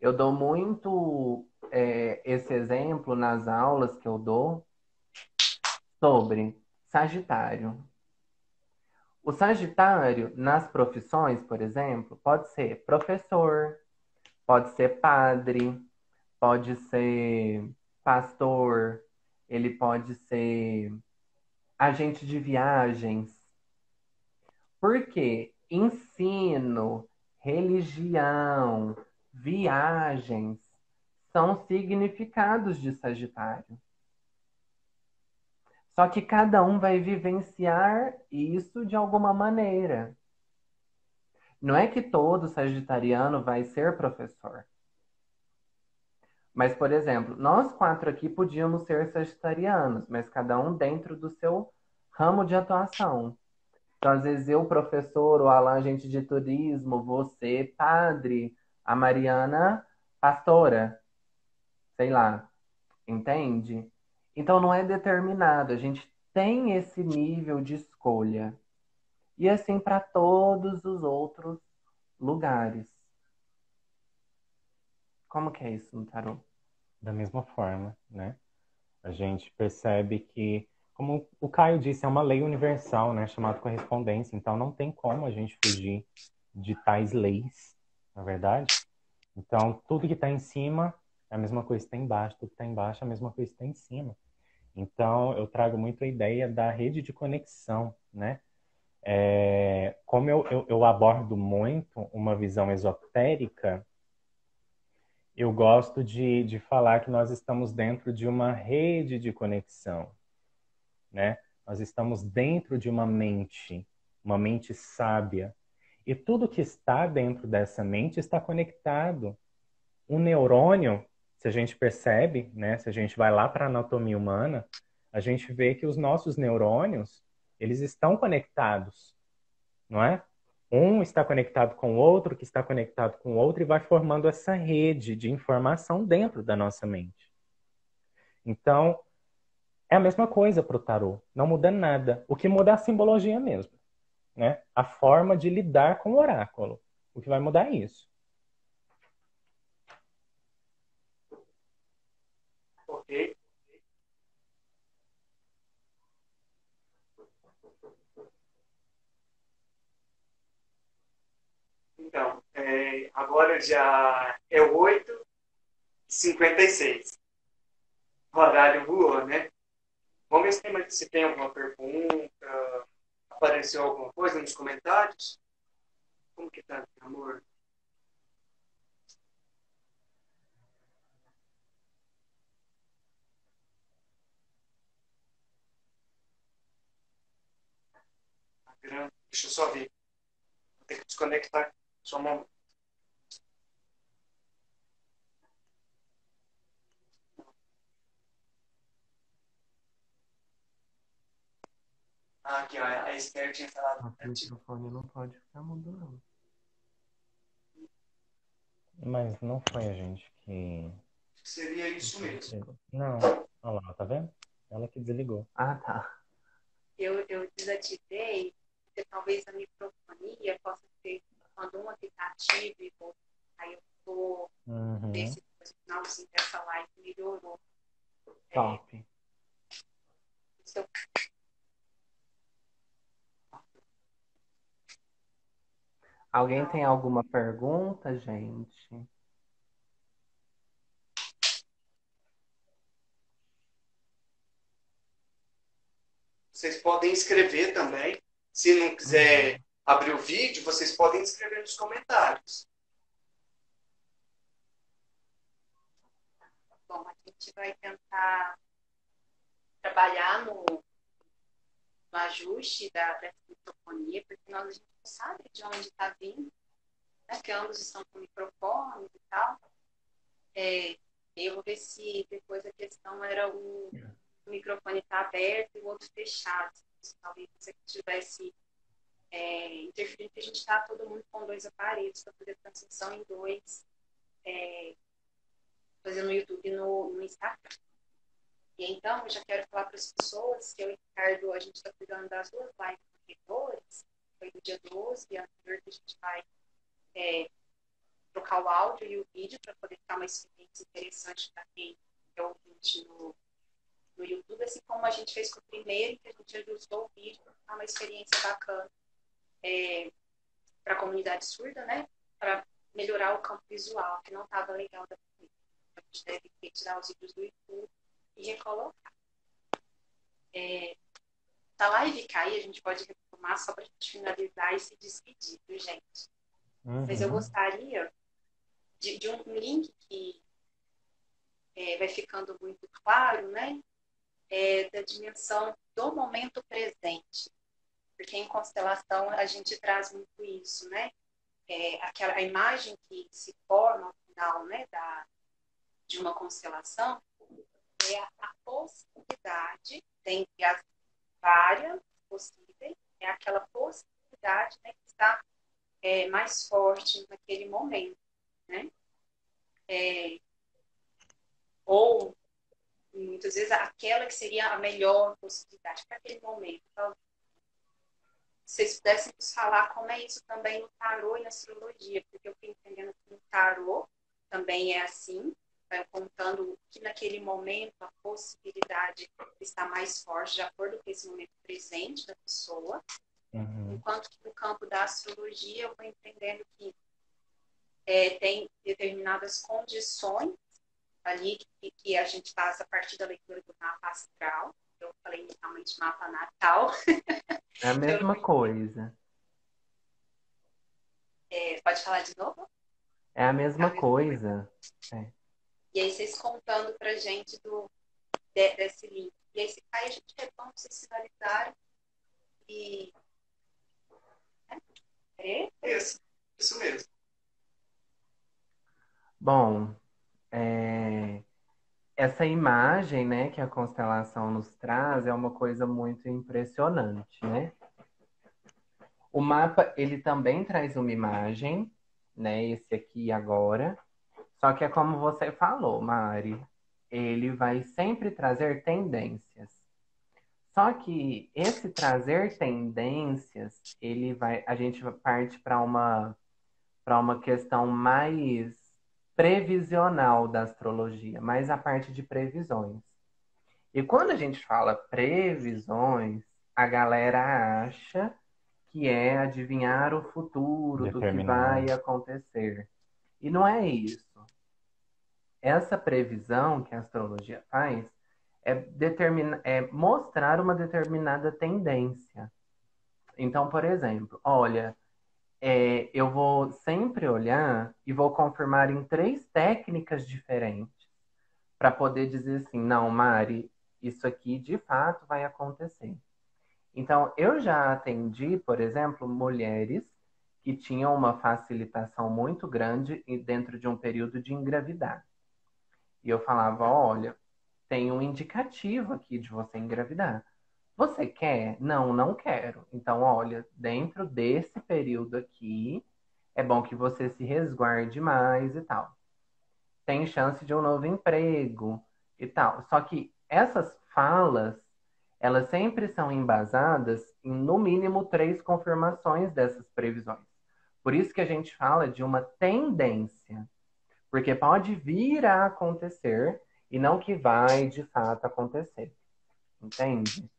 eu dou muito esse exemplo nas aulas que eu dou sobre Sagitário. O Sagitário, nas profissões, por exemplo, pode ser professor, pode ser padre, pode ser pastor, ele pode ser agente de viagens. Porque ensino, religião, viagens são significados de Sagitário. Só que cada um vai vivenciar isso de alguma maneira. Não é que todo sagitariano vai ser professor. Mas, por exemplo, nós quatro aqui podíamos ser sagitarianos, mas cada um dentro do seu ramo de atuação. Então, às vezes, eu, professor, o Alan, agente de turismo, você, padre, a Mariana, pastora, sei lá, entende? Então, não é determinado, a gente tem esse nível de escolha. E assim para todos os outros lugares. Como que é isso no tarô? Da mesma forma, né? A gente percebe que, como o Caio disse, é uma lei universal, né? Chamada correspondência. Então, não tem como a gente fugir de tais leis, na verdade. Então, tudo que está em cima é a mesma coisa que está embaixo. Tudo que está embaixo é a mesma coisa que está em cima. Então, eu trago muito a ideia da rede de conexão, né? Como eu abordo muito uma visão esotérica, eu gosto de falar que nós estamos dentro de uma rede de conexão, né? Nós estamos dentro de uma mente sábia. E tudo que está dentro dessa mente está conectado. Um neurônio, se a gente percebe, né? Se a gente vai lá para a anatomia humana, a gente vê que os nossos neurônios, eles estão conectados, não é? Um está conectado com o outro, que está conectado com o outro, e vai formando essa rede de informação dentro da nossa mente. Então, é a mesma coisa para o tarô. Não muda nada. O que muda é a simbologia mesmo, né? A forma de lidar com o oráculo. O que vai mudar é isso. Ok? Então, agora já é 8h56. O horário voou, né? Vamos ver se tem alguma pergunta, apareceu alguma coisa nos comentários. Como que tá, meu amor? Deixa eu só ver. Vou ter que desconectar. Só um momento. Ah, aqui, ó, a Esther tinha falado. Nosso microfone não pode ficar mudo, não. Mas não foi a gente que... Seria isso mesmo. Não, olha lá, tá vendo? Ela que desligou. Ah, tá. Eu desativei, porque talvez a microfonia possa ser quando um aplicativo e outro. Aí eu vou ver se depois no finalzinho dessa live melhorou. Top. Se eu Alguém tem alguma pergunta, gente? Vocês podem escrever também. Se não quiser abrir o vídeo, vocês podem escrever nos comentários. Bom, a gente vai tentar trabalhar no ajuste dessa microfonia, porque a gente não sabe de onde está vindo, né? Que ambos estão com microfones e tal. Eu vou ver se depois a questão era o microfone estar aberto e o outro fechado. Talvez você tivesse interferindo, que a gente está todo mundo com dois aparelhos para fazer transmissão em dois, fazendo no YouTube e no Instagram. E então, eu já quero falar para as pessoas que eu e o Ricardo, a gente está cuidando das duas lives anteriores, foi no dia 12, e anterior que a gente vai trocar o áudio e o vídeo para poder ficar uma experiência interessante para quem é ouvinte no YouTube, assim como a gente fez com o primeiro, que a gente ajustou o vídeo para ficar uma experiência bacana para a comunidade surda, né? Para melhorar o campo visual, que não estava legal da primeira. A gente deve retirar os vídeos do YouTube e recolocar. Se a live cair, a gente pode retomar só para a gente finalizar e se despedir, viu, gente? Mas eu gostaria de um link que vai ficando muito claro, né? Da dimensão do momento presente. Porque em constelação a gente traz muito isso, né? A imagem que se forma ao final, né, de uma constelação é a possibilidade, dentre as várias possíveis, é aquela possibilidade, né, que está mais forte naquele momento, né? Ou, muitas vezes, aquela que seria a melhor possibilidade para aquele momento. Então, se vocês pudessem nos falar como é isso também no tarô e na astrologia, porque eu fico entendendo que no tarô também é assim, contando que naquele momento a possibilidade está mais forte, de acordo com esse momento presente da pessoa, enquanto que no campo da astrologia eu vou entendendo que tem determinadas condições ali que a gente faz a partir da leitura do mapa astral. Eu falei inicialmente mapa natal. É a mesma coisa. Pode falar de novo? É a mesma coisa. E aí vocês contando pra gente desse link. E aí se cair, a gente retoma, vocês sinalizaram. E... Isso mesmo. Bom, essa imagem, né, que a constelação nos traz é uma coisa muito impressionante, né? O mapa, ele também traz uma imagem, né, esse aqui agora, só que é como você falou, Mari, ele vai sempre trazer tendências. Só que esse trazer tendências, a gente parte para uma questão mais previsional da astrologia, mais a parte de previsões. E quando a gente fala previsões, a galera acha que é adivinhar o futuro do que vai acontecer. E não é isso. Essa previsão que a astrologia faz é mostrar uma determinada tendência. Então, por exemplo, olha, eu vou sempre olhar e vou confirmar em 3 técnicas diferentes para poder dizer assim, não, Mari, isso aqui de fato vai acontecer. Então, eu já atendi, por exemplo, mulheres que tinham uma facilitação muito grande dentro de um período de engravidar. E eu falava, olha, tem um indicativo aqui de você engravidar. Você quer? Não, não quero. Então, olha, dentro desse período aqui, é bom que você se resguarde mais e tal. Tem chance de um novo emprego e tal. Só que essas falas, elas sempre são embasadas em, no mínimo, 3 confirmações dessas previsões. Por isso que a gente fala de uma tendência. Porque pode vir a acontecer e não que vai de fato acontecer. Entende?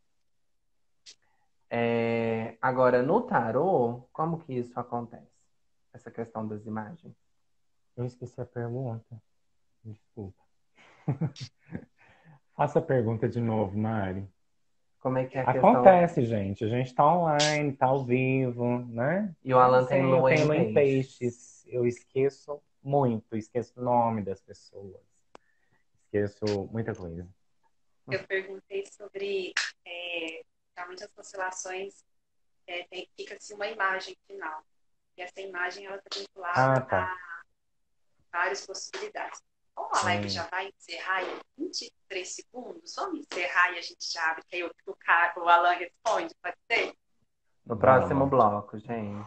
Agora, no tarô, como que isso acontece? Essa questão das imagens. Eu esqueci a pergunta. Desculpa. Faça a pergunta de novo, Mari. Como é que é a questão? Acontece, gente. A gente tá online, tá ao vivo, né? E o Alan tem Eu lua tenho em lua em peixes. peixes. Eu esqueço muito. Esqueço o nome das pessoas. Esqueço muita coisa. Eu perguntei sobre, realmente as constelações, fica-se uma imagem final. E essa imagem ela está vinculada Tá. a várias possibilidades. Como a live já vai encerrar em 23 segundos, vamos encerrar e a gente já abre, que aí o Alan responde, pode ser? No próximo bloco, gente.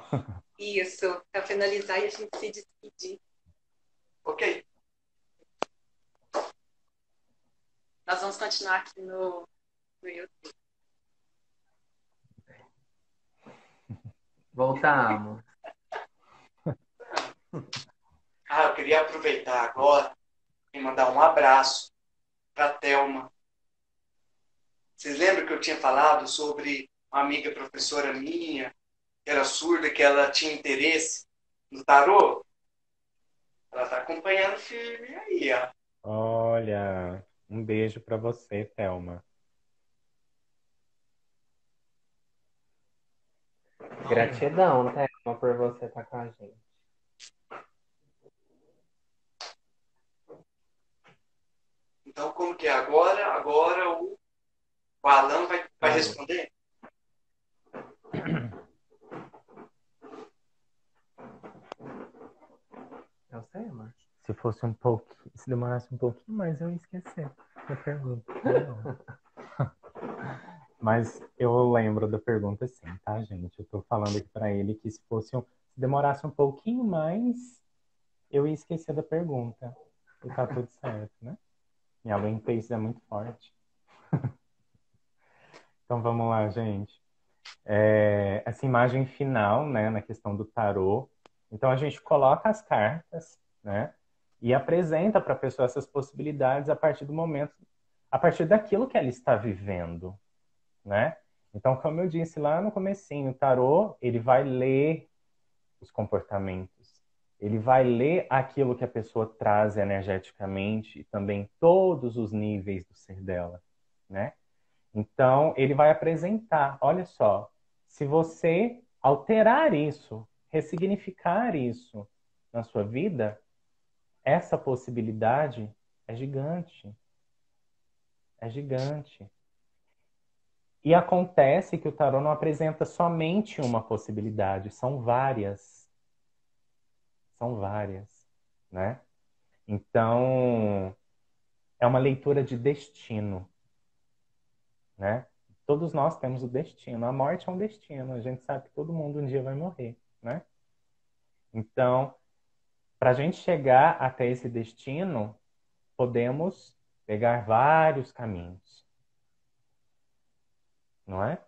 Isso, para finalizar e a gente se despedir. Ok. Nós vamos continuar aqui no YouTube. Voltamos. Eu queria aproveitar agora e mandar um abraço para a Thelma. Vocês lembram que eu tinha falado sobre uma amiga professora minha, que era surda, que ela tinha interesse no tarô? Ela está acompanhando firme aí, ó. Olha, um beijo para você, Thelma. Gratidão, Thelma, por você estar com a gente. Então, como que é agora? Agora o Alan vai responder? Eu sei, amor. Se demorasse um pouquinho mais, eu ia esquecer da pergunta. Mas eu lembro da pergunta sim, tá, gente? Eu tô falando aqui para ele que se demorasse um pouquinho mais, eu ia esquecer da pergunta. E tá tudo certo, né? Minha lua em peixes é muito forte. Então vamos lá, gente. Essa imagem final, né, na questão do tarô. Então a gente coloca as cartas, né, e apresenta para a pessoa essas possibilidades a partir do momento, a partir daquilo que ela está vivendo, né? Então, como eu disse lá no comecinho, o tarô, ele vai ler os comportamentos, ele vai ler aquilo que a pessoa traz energeticamente e também todos os níveis do ser dela, né? Então, ele vai apresentar, olha só, se você alterar isso, ressignificar isso na sua vida, essa possibilidade é gigante. É gigante. E acontece que o tarô não apresenta somente uma possibilidade, são várias. São várias, né? Então, é uma leitura de destino, né? Todos nós temos o destino. A morte é um destino. A gente sabe que todo mundo um dia vai morrer, né? Então, para a gente chegar até esse destino, podemos pegar vários caminhos, não é?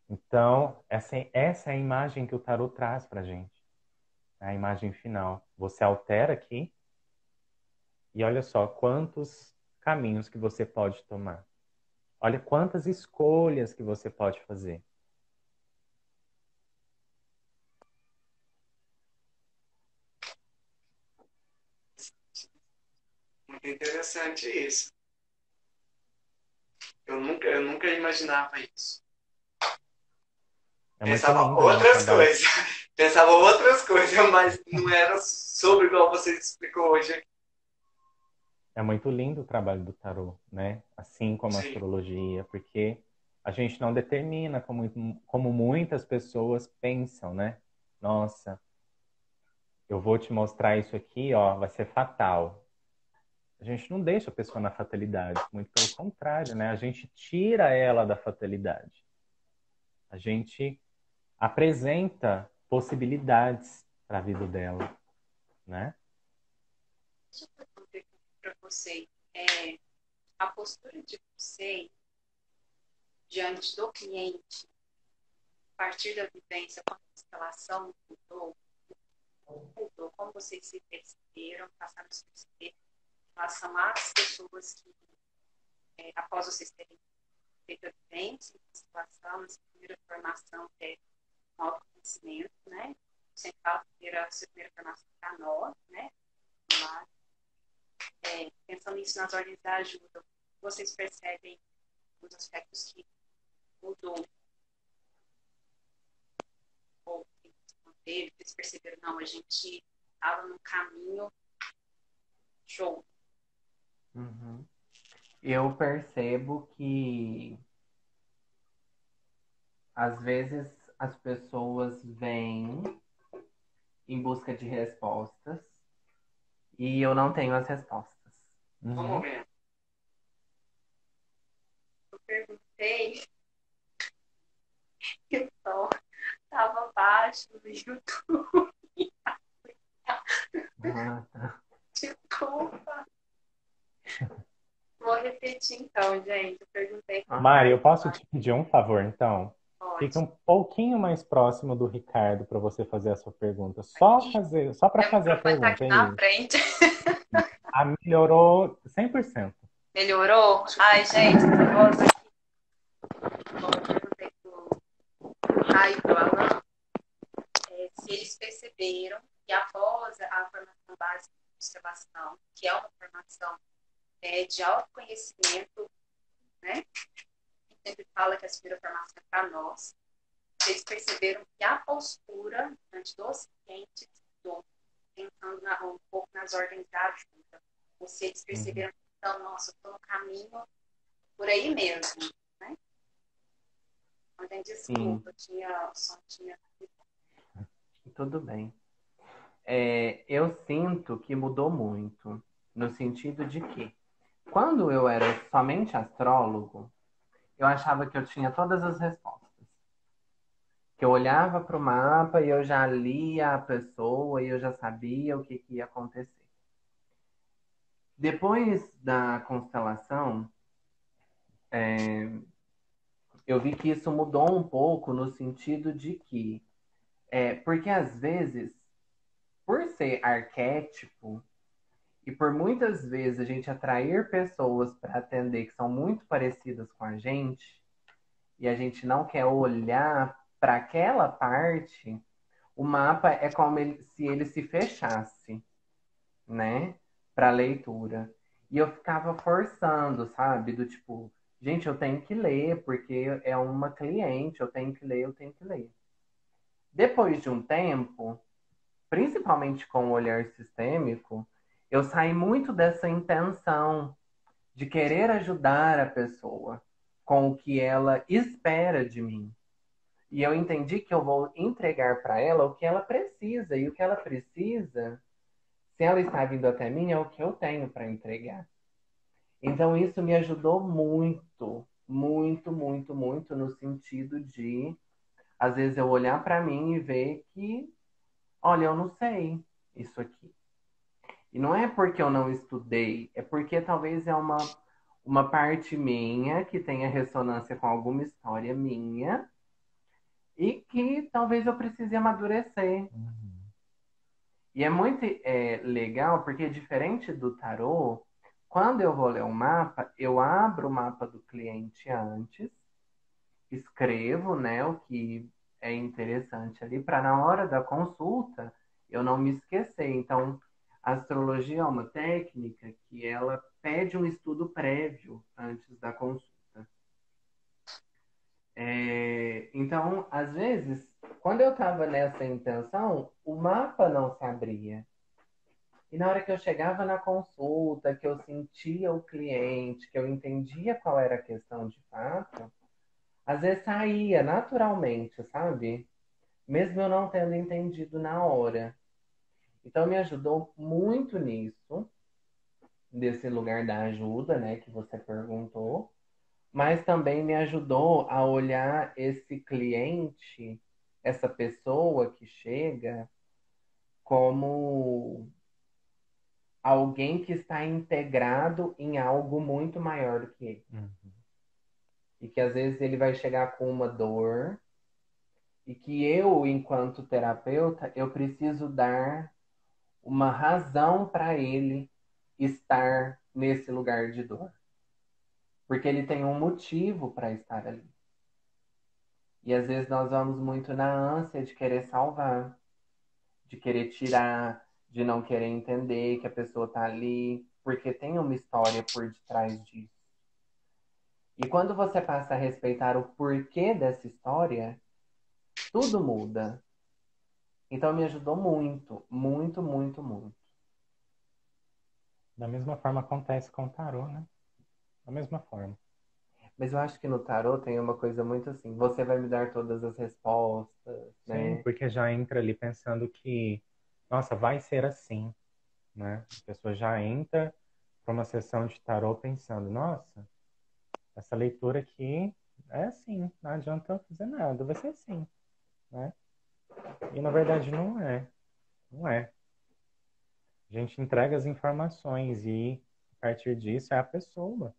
Então, essa é a imagem que o tarot traz para a gente. É a imagem final. Você altera aqui e olha só quantos caminhos que você pode tomar. Olha quantas escolhas que você pode fazer. Muito interessante isso. Eu nunca imaginava isso. É muito Pensava lindo, né, outras quando coisas. Pensava outras coisas, mas não era sobre igual você explicou hoje. é muito lindo o trabalho do tarô, né? Assim como a Sim. astrologia, porque a gente não determina como muitas pessoas pensam, né? Nossa, eu vou te mostrar isso aqui, ó, vai ser fatal. A gente não deixa a pessoa na fatalidade, muito pelo contrário, né? A gente tira ela da fatalidade. A gente apresenta possibilidades para a vida dela, né? Deixa eu fazer uma pergunta para você. É, a postura de você diante do cliente, a partir da vivência com a instalação mudou, como vocês se perceberam, passaram a se perceber em relação às pessoas que, após vocês terem feito a vivência, a instalação, essa primeira formação que é um autoconhecimento, né? Sempre falo que a sua primeira formação para nós, né? Mas, pensando nisso nas ordens da ajuda, vocês percebem os aspectos que mudou ou que teve, vocês perceberam, não, a gente estava no caminho show. Uhum. Eu percebo que às vezes as pessoas vêm em busca de respostas e eu não tenho as respostas. Um momento. Eu perguntei e o som estava baixo no YouTube. Ah, tá. Desculpa. Vou repetir então, gente. Eu perguntei. Mari, eu posso te pedir um favor, então? Fica Pode. um pouquinho mais próximo do Ricardo para você fazer a sua pergunta. Só para Meu fazer a microfone tá aqui pergunta, é na isso. frente. Ah, melhorou 100%. Melhorou? Ai, gente, tô nervosa aqui. Bom, eu perguntei pro Caio e pro Alan se eles perceberam que após a formação básica de observação, que é uma formação de autoconhecimento, né? Sempre fala que a primeira formação é para nós. Eles perceberam que a postura diante dos clientes mudou, pensando um pouco nas ordens da ajuda. Ou se eles perceberam que, então, nossa, eu estou no caminho por aí mesmo, né? Então, desculpa, o som tinha... Tudo bem. Eu sinto que mudou muito, no sentido de que, quando eu era somente astrólogo, eu achava que eu tinha todas as respostas. Que eu olhava para o mapa e eu já lia a pessoa e eu já sabia o que ia acontecer. Depois da constelação, eu vi que isso mudou um pouco no sentido de que, porque às vezes, por ser arquétipo, e por muitas vezes a gente atrair pessoas para atender que são muito parecidas com a gente, e a gente não quer olhar para aquela parte, o mapa é como se ele se fechasse, né, para leitura. E eu ficava forçando, sabe? Do tipo, gente, eu tenho que ler, porque é uma cliente, eu tenho que ler, eu tenho que ler. Depois de um tempo, principalmente com o olhar sistêmico, eu saí muito dessa intenção de querer ajudar a pessoa com o que ela espera de mim. E eu entendi que eu vou entregar para ela o que ela precisa. E o que ela precisa, se ela está vindo até mim, é o que eu tenho para entregar. Então isso me ajudou muito, muito, muito, muito no sentido de, às vezes, eu olhar para mim e ver que, olha, eu não sei isso aqui. E não é porque eu não estudei, é porque talvez é uma parte minha que tenha ressonância com alguma história minha e que talvez eu precise amadurecer. E é muito legal porque, diferente do tarô, quando eu vou ler um mapa, eu abro o mapa do cliente antes, escrevo, né, o que é interessante ali, para na hora da consulta eu não me esquecer. Então, a astrologia é uma técnica que ela pede um estudo prévio antes da consulta. Então, às vezes, quando eu estava nessa intenção, o mapa não se abria. E na hora que eu chegava na consulta, que eu sentia o cliente, que eu entendia qual era a questão de fato, às vezes saía naturalmente, sabe? Mesmo eu não tendo entendido na hora. Então me ajudou muito nisso, desse lugar da ajuda, né, que você perguntou, mas também me ajudou a olhar esse cliente, essa pessoa que chega, como alguém que está integrado em algo muito maior do que ele. Uhum. E que às vezes ele vai chegar com uma dor e que eu, enquanto terapeuta, eu preciso dar uma razão para ele estar nesse lugar de dor. Porque ele tem um motivo para estar ali. E às vezes nós vamos muito na ânsia de querer salvar, de querer tirar, de não querer entender que a pessoa está ali, porque tem uma história por detrás disso. E quando você passa a respeitar o porquê dessa história, tudo muda. Então me ajudou muito, muito, muito, muito. Da mesma forma acontece com o tarô, né? Da mesma forma. Mas eu acho que no tarô tem uma coisa muito assim, você vai me dar todas as respostas, Sim, né? porque já entra ali pensando que, nossa, vai ser assim, né? A pessoa já entra para uma sessão de tarô pensando, nossa, essa leitura aqui é assim, não adianta fazer nada, vai ser assim, né? E na verdade não é, não é. A gente entrega as informações e a partir disso é a pessoa.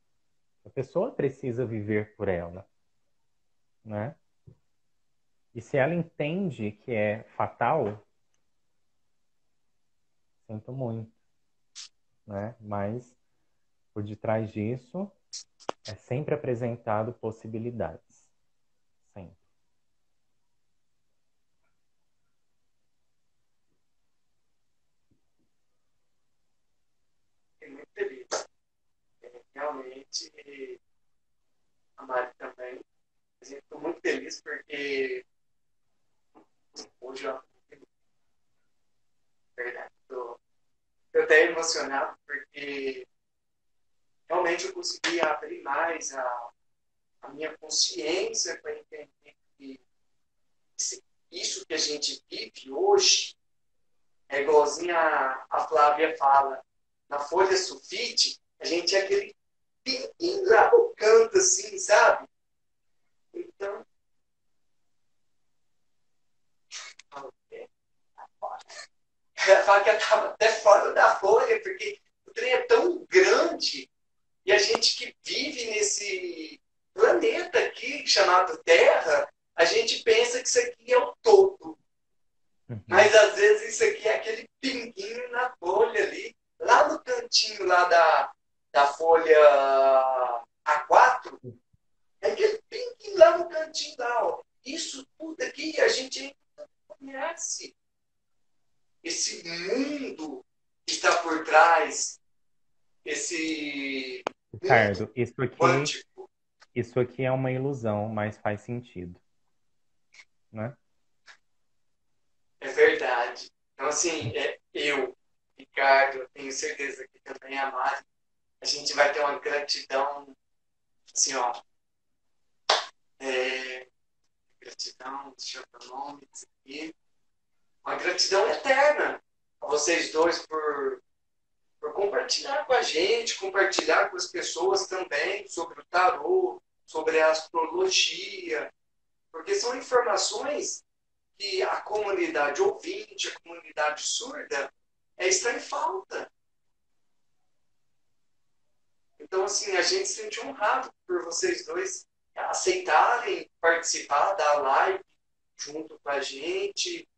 A pessoa precisa viver por ela, né? E se ela entende que é fatal, sinto muito, né? Mas por detrás disso é sempre apresentado possibilidades. Sempre. Fiquei muito feliz. Realmente, a Mari também. Estou muito feliz porque hoje eu, verdade, estou até emocionado porque realmente eu consegui abrir mais a minha consciência para entender que isso que a gente vive hoje é igualzinho a Flávia fala. Na folha sulfite, a gente é aquele pinguinho lá no canto, assim, sabe? Então, ela fala que ela estava até fora da folha, porque o trem é tão grande e a gente que vive nesse planeta aqui, chamado Terra, a gente pensa que isso aqui é o todo. Mas às vezes isso aqui é aquele pinguinho na folha ali, lá no cantinho lá da folha A4, é aquele pinguinho lá no cantinho lá. Ó. Isso tudo aqui a gente ainda não conhece. Esse mundo que está por trás, esse mundo Ricardo, quântico. isso aqui é uma ilusão, mas faz sentido, né? É verdade. Então, assim, eu, Ricardo, eu tenho certeza que também a Mari, a gente vai ter uma gratidão, assim, ó, gratidão, deixa eu ver o nome disso aqui, uma gratidão eterna a vocês dois por compartilhar com a gente, compartilhar com as pessoas também sobre o tarô, sobre a astrologia, porque são informações que a comunidade ouvinte, a comunidade surda, está em falta. Então, assim, a gente se sente honrado por vocês dois aceitarem participar da live junto com a gente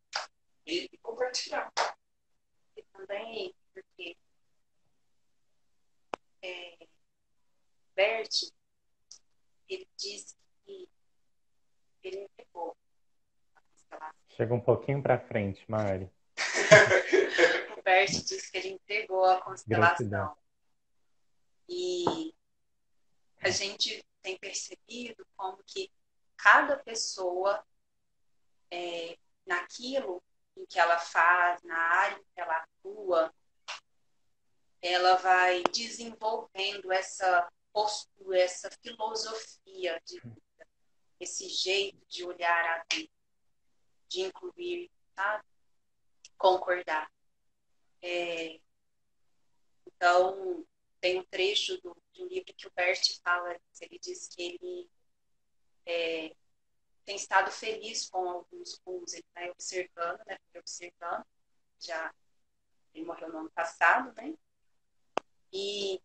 e compartilhar. E também porque Bert, ele disse que ele entregou a constelação. Chega um pouquinho para frente, Mari. O Bert disse que ele entregou a Gratidão. constelação. E a gente tem percebido como que cada pessoa naquilo em que ela faz, na área em que ela atua, ela vai desenvolvendo essa postura, essa filosofia de vida, esse jeito de olhar a vida, de incluir, sabe? Concordar. Então, tem um trecho de um livro que o Bert fala, ele diz que ele tem estado feliz com alguns rumos, ele vai observando, né? Observando, já ele morreu no ano passado, né? E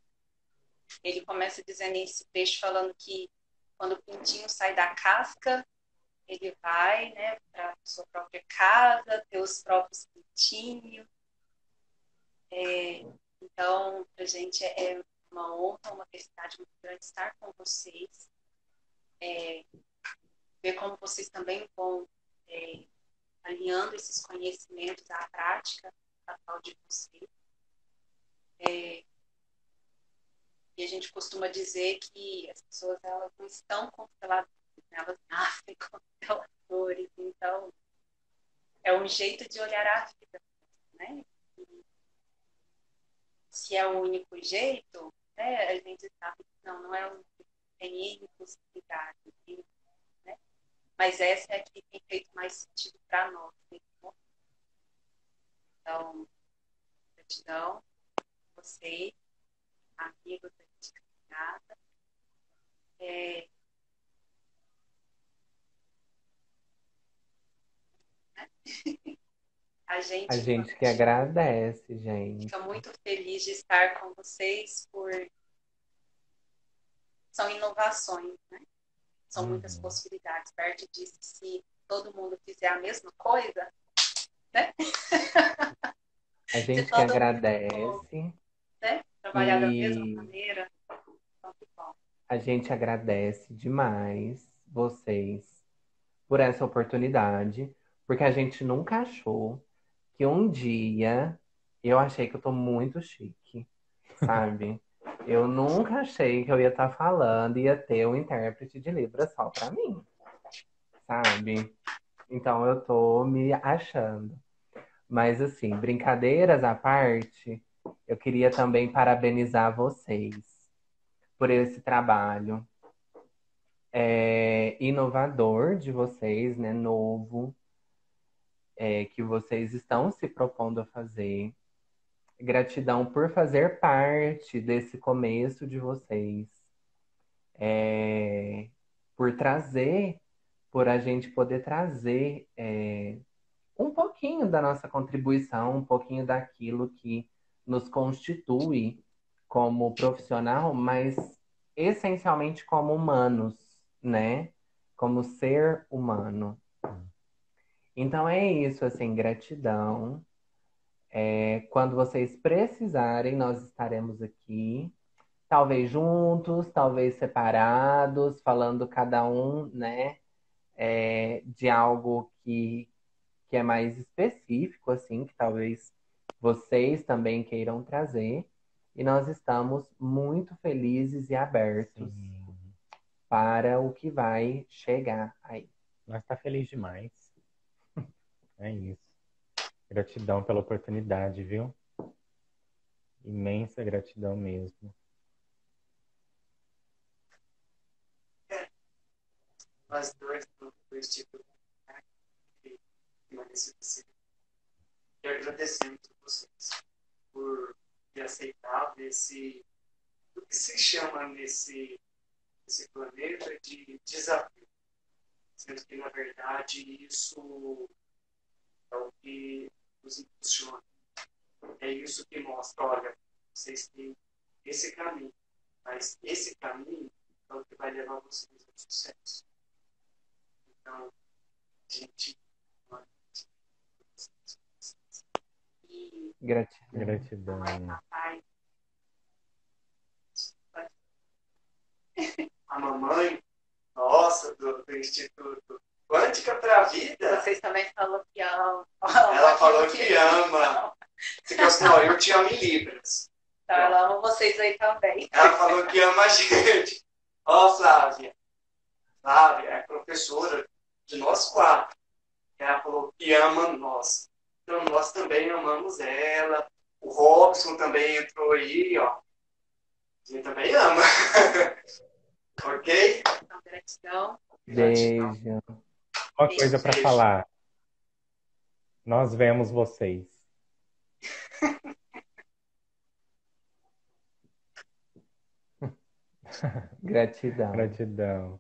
ele começa dizendo nesse trecho, falando que quando o pintinho sai da casca, ele vai, né, para sua própria casa, ter os próprios pintinhos. Então, para a gente é uma honra, uma felicidade muito grande estar com vocês. Ver como vocês também vão alinhando esses conhecimentos à prática atual de vocês. E a gente costuma dizer que as pessoas elas não estão consteladas, elas nascem consteladores. Então, é um jeito de olhar a vida, né? E se é o único jeito, né, a gente sabe que não é o único, tem N possibilidades, né? Mas essa é a que tem feito mais sentido para nós. Né? Então, gratidão a vocês, amigos da gente caminhada. A gente que agradece, gente. Fica muito feliz de estar com vocês são inovações, né? São muitas possibilidades. Bert disse que se todo mundo fizer a mesma coisa, né? A gente que agradece. Mundo, né? Trabalhar da mesma maneira. Então, que bom. A gente agradece demais vocês por essa oportunidade, porque a gente nunca achou que um dia eu achei que eu tô muito chique, sabe? Eu nunca achei que eu ia estar falando e ia ter um intérprete de Libras só pra mim, sabe? Então eu tô me achando. Mas assim, brincadeiras à parte, eu queria também parabenizar vocês por esse trabalho inovador de vocês, né? Novo, que vocês estão se propondo a fazer. Gratidão por fazer parte desse começo de vocês. Por a gente poder trazer um pouquinho da nossa contribuição, um pouquinho daquilo que nos constitui como profissional, mas essencialmente como humanos, né? Como ser humano. Então é isso, assim, gratidão. Quando vocês precisarem, nós estaremos aqui. Talvez juntos, talvez separados, falando cada um, né? De algo que é mais específico, assim, que talvez vocês também queiram trazer. E nós estamos muito felizes e abertos para o que vai chegar aí. Nós tá feliz demais. É isso. Gratidão pela oportunidade, viu? Imensa gratidão mesmo. Nós dois do Instituto, né, que e agradecemos a vocês por ter aceitado o que se chama nesse planeta de desafio. Sendo que, na verdade, isso é o que nos impulsiona. É isso que mostra, olha, vocês têm esse caminho, mas esse caminho é o que vai levar vocês ao sucesso. Então, gente, Gratidão. A mamãe, nossa, do Instituto Quântica para a Vida. Vocês também falou que ama. Ela falou que ama. Você gostou? Eu te amo em Libras. Então, ela ama vocês aí também. Ela falou que ama a gente. Ó, Flávia. Flávia é professora de nós 4. E ela falou que ama nós. Então nós também amamos ela. O Robson também entrou aí, ó. A gente também ama. Ok? Então, gratidão. Gratidão. Beijo. Uma coisa para Beijo. falar. Nós vemos vocês. Gratidão. Gratidão.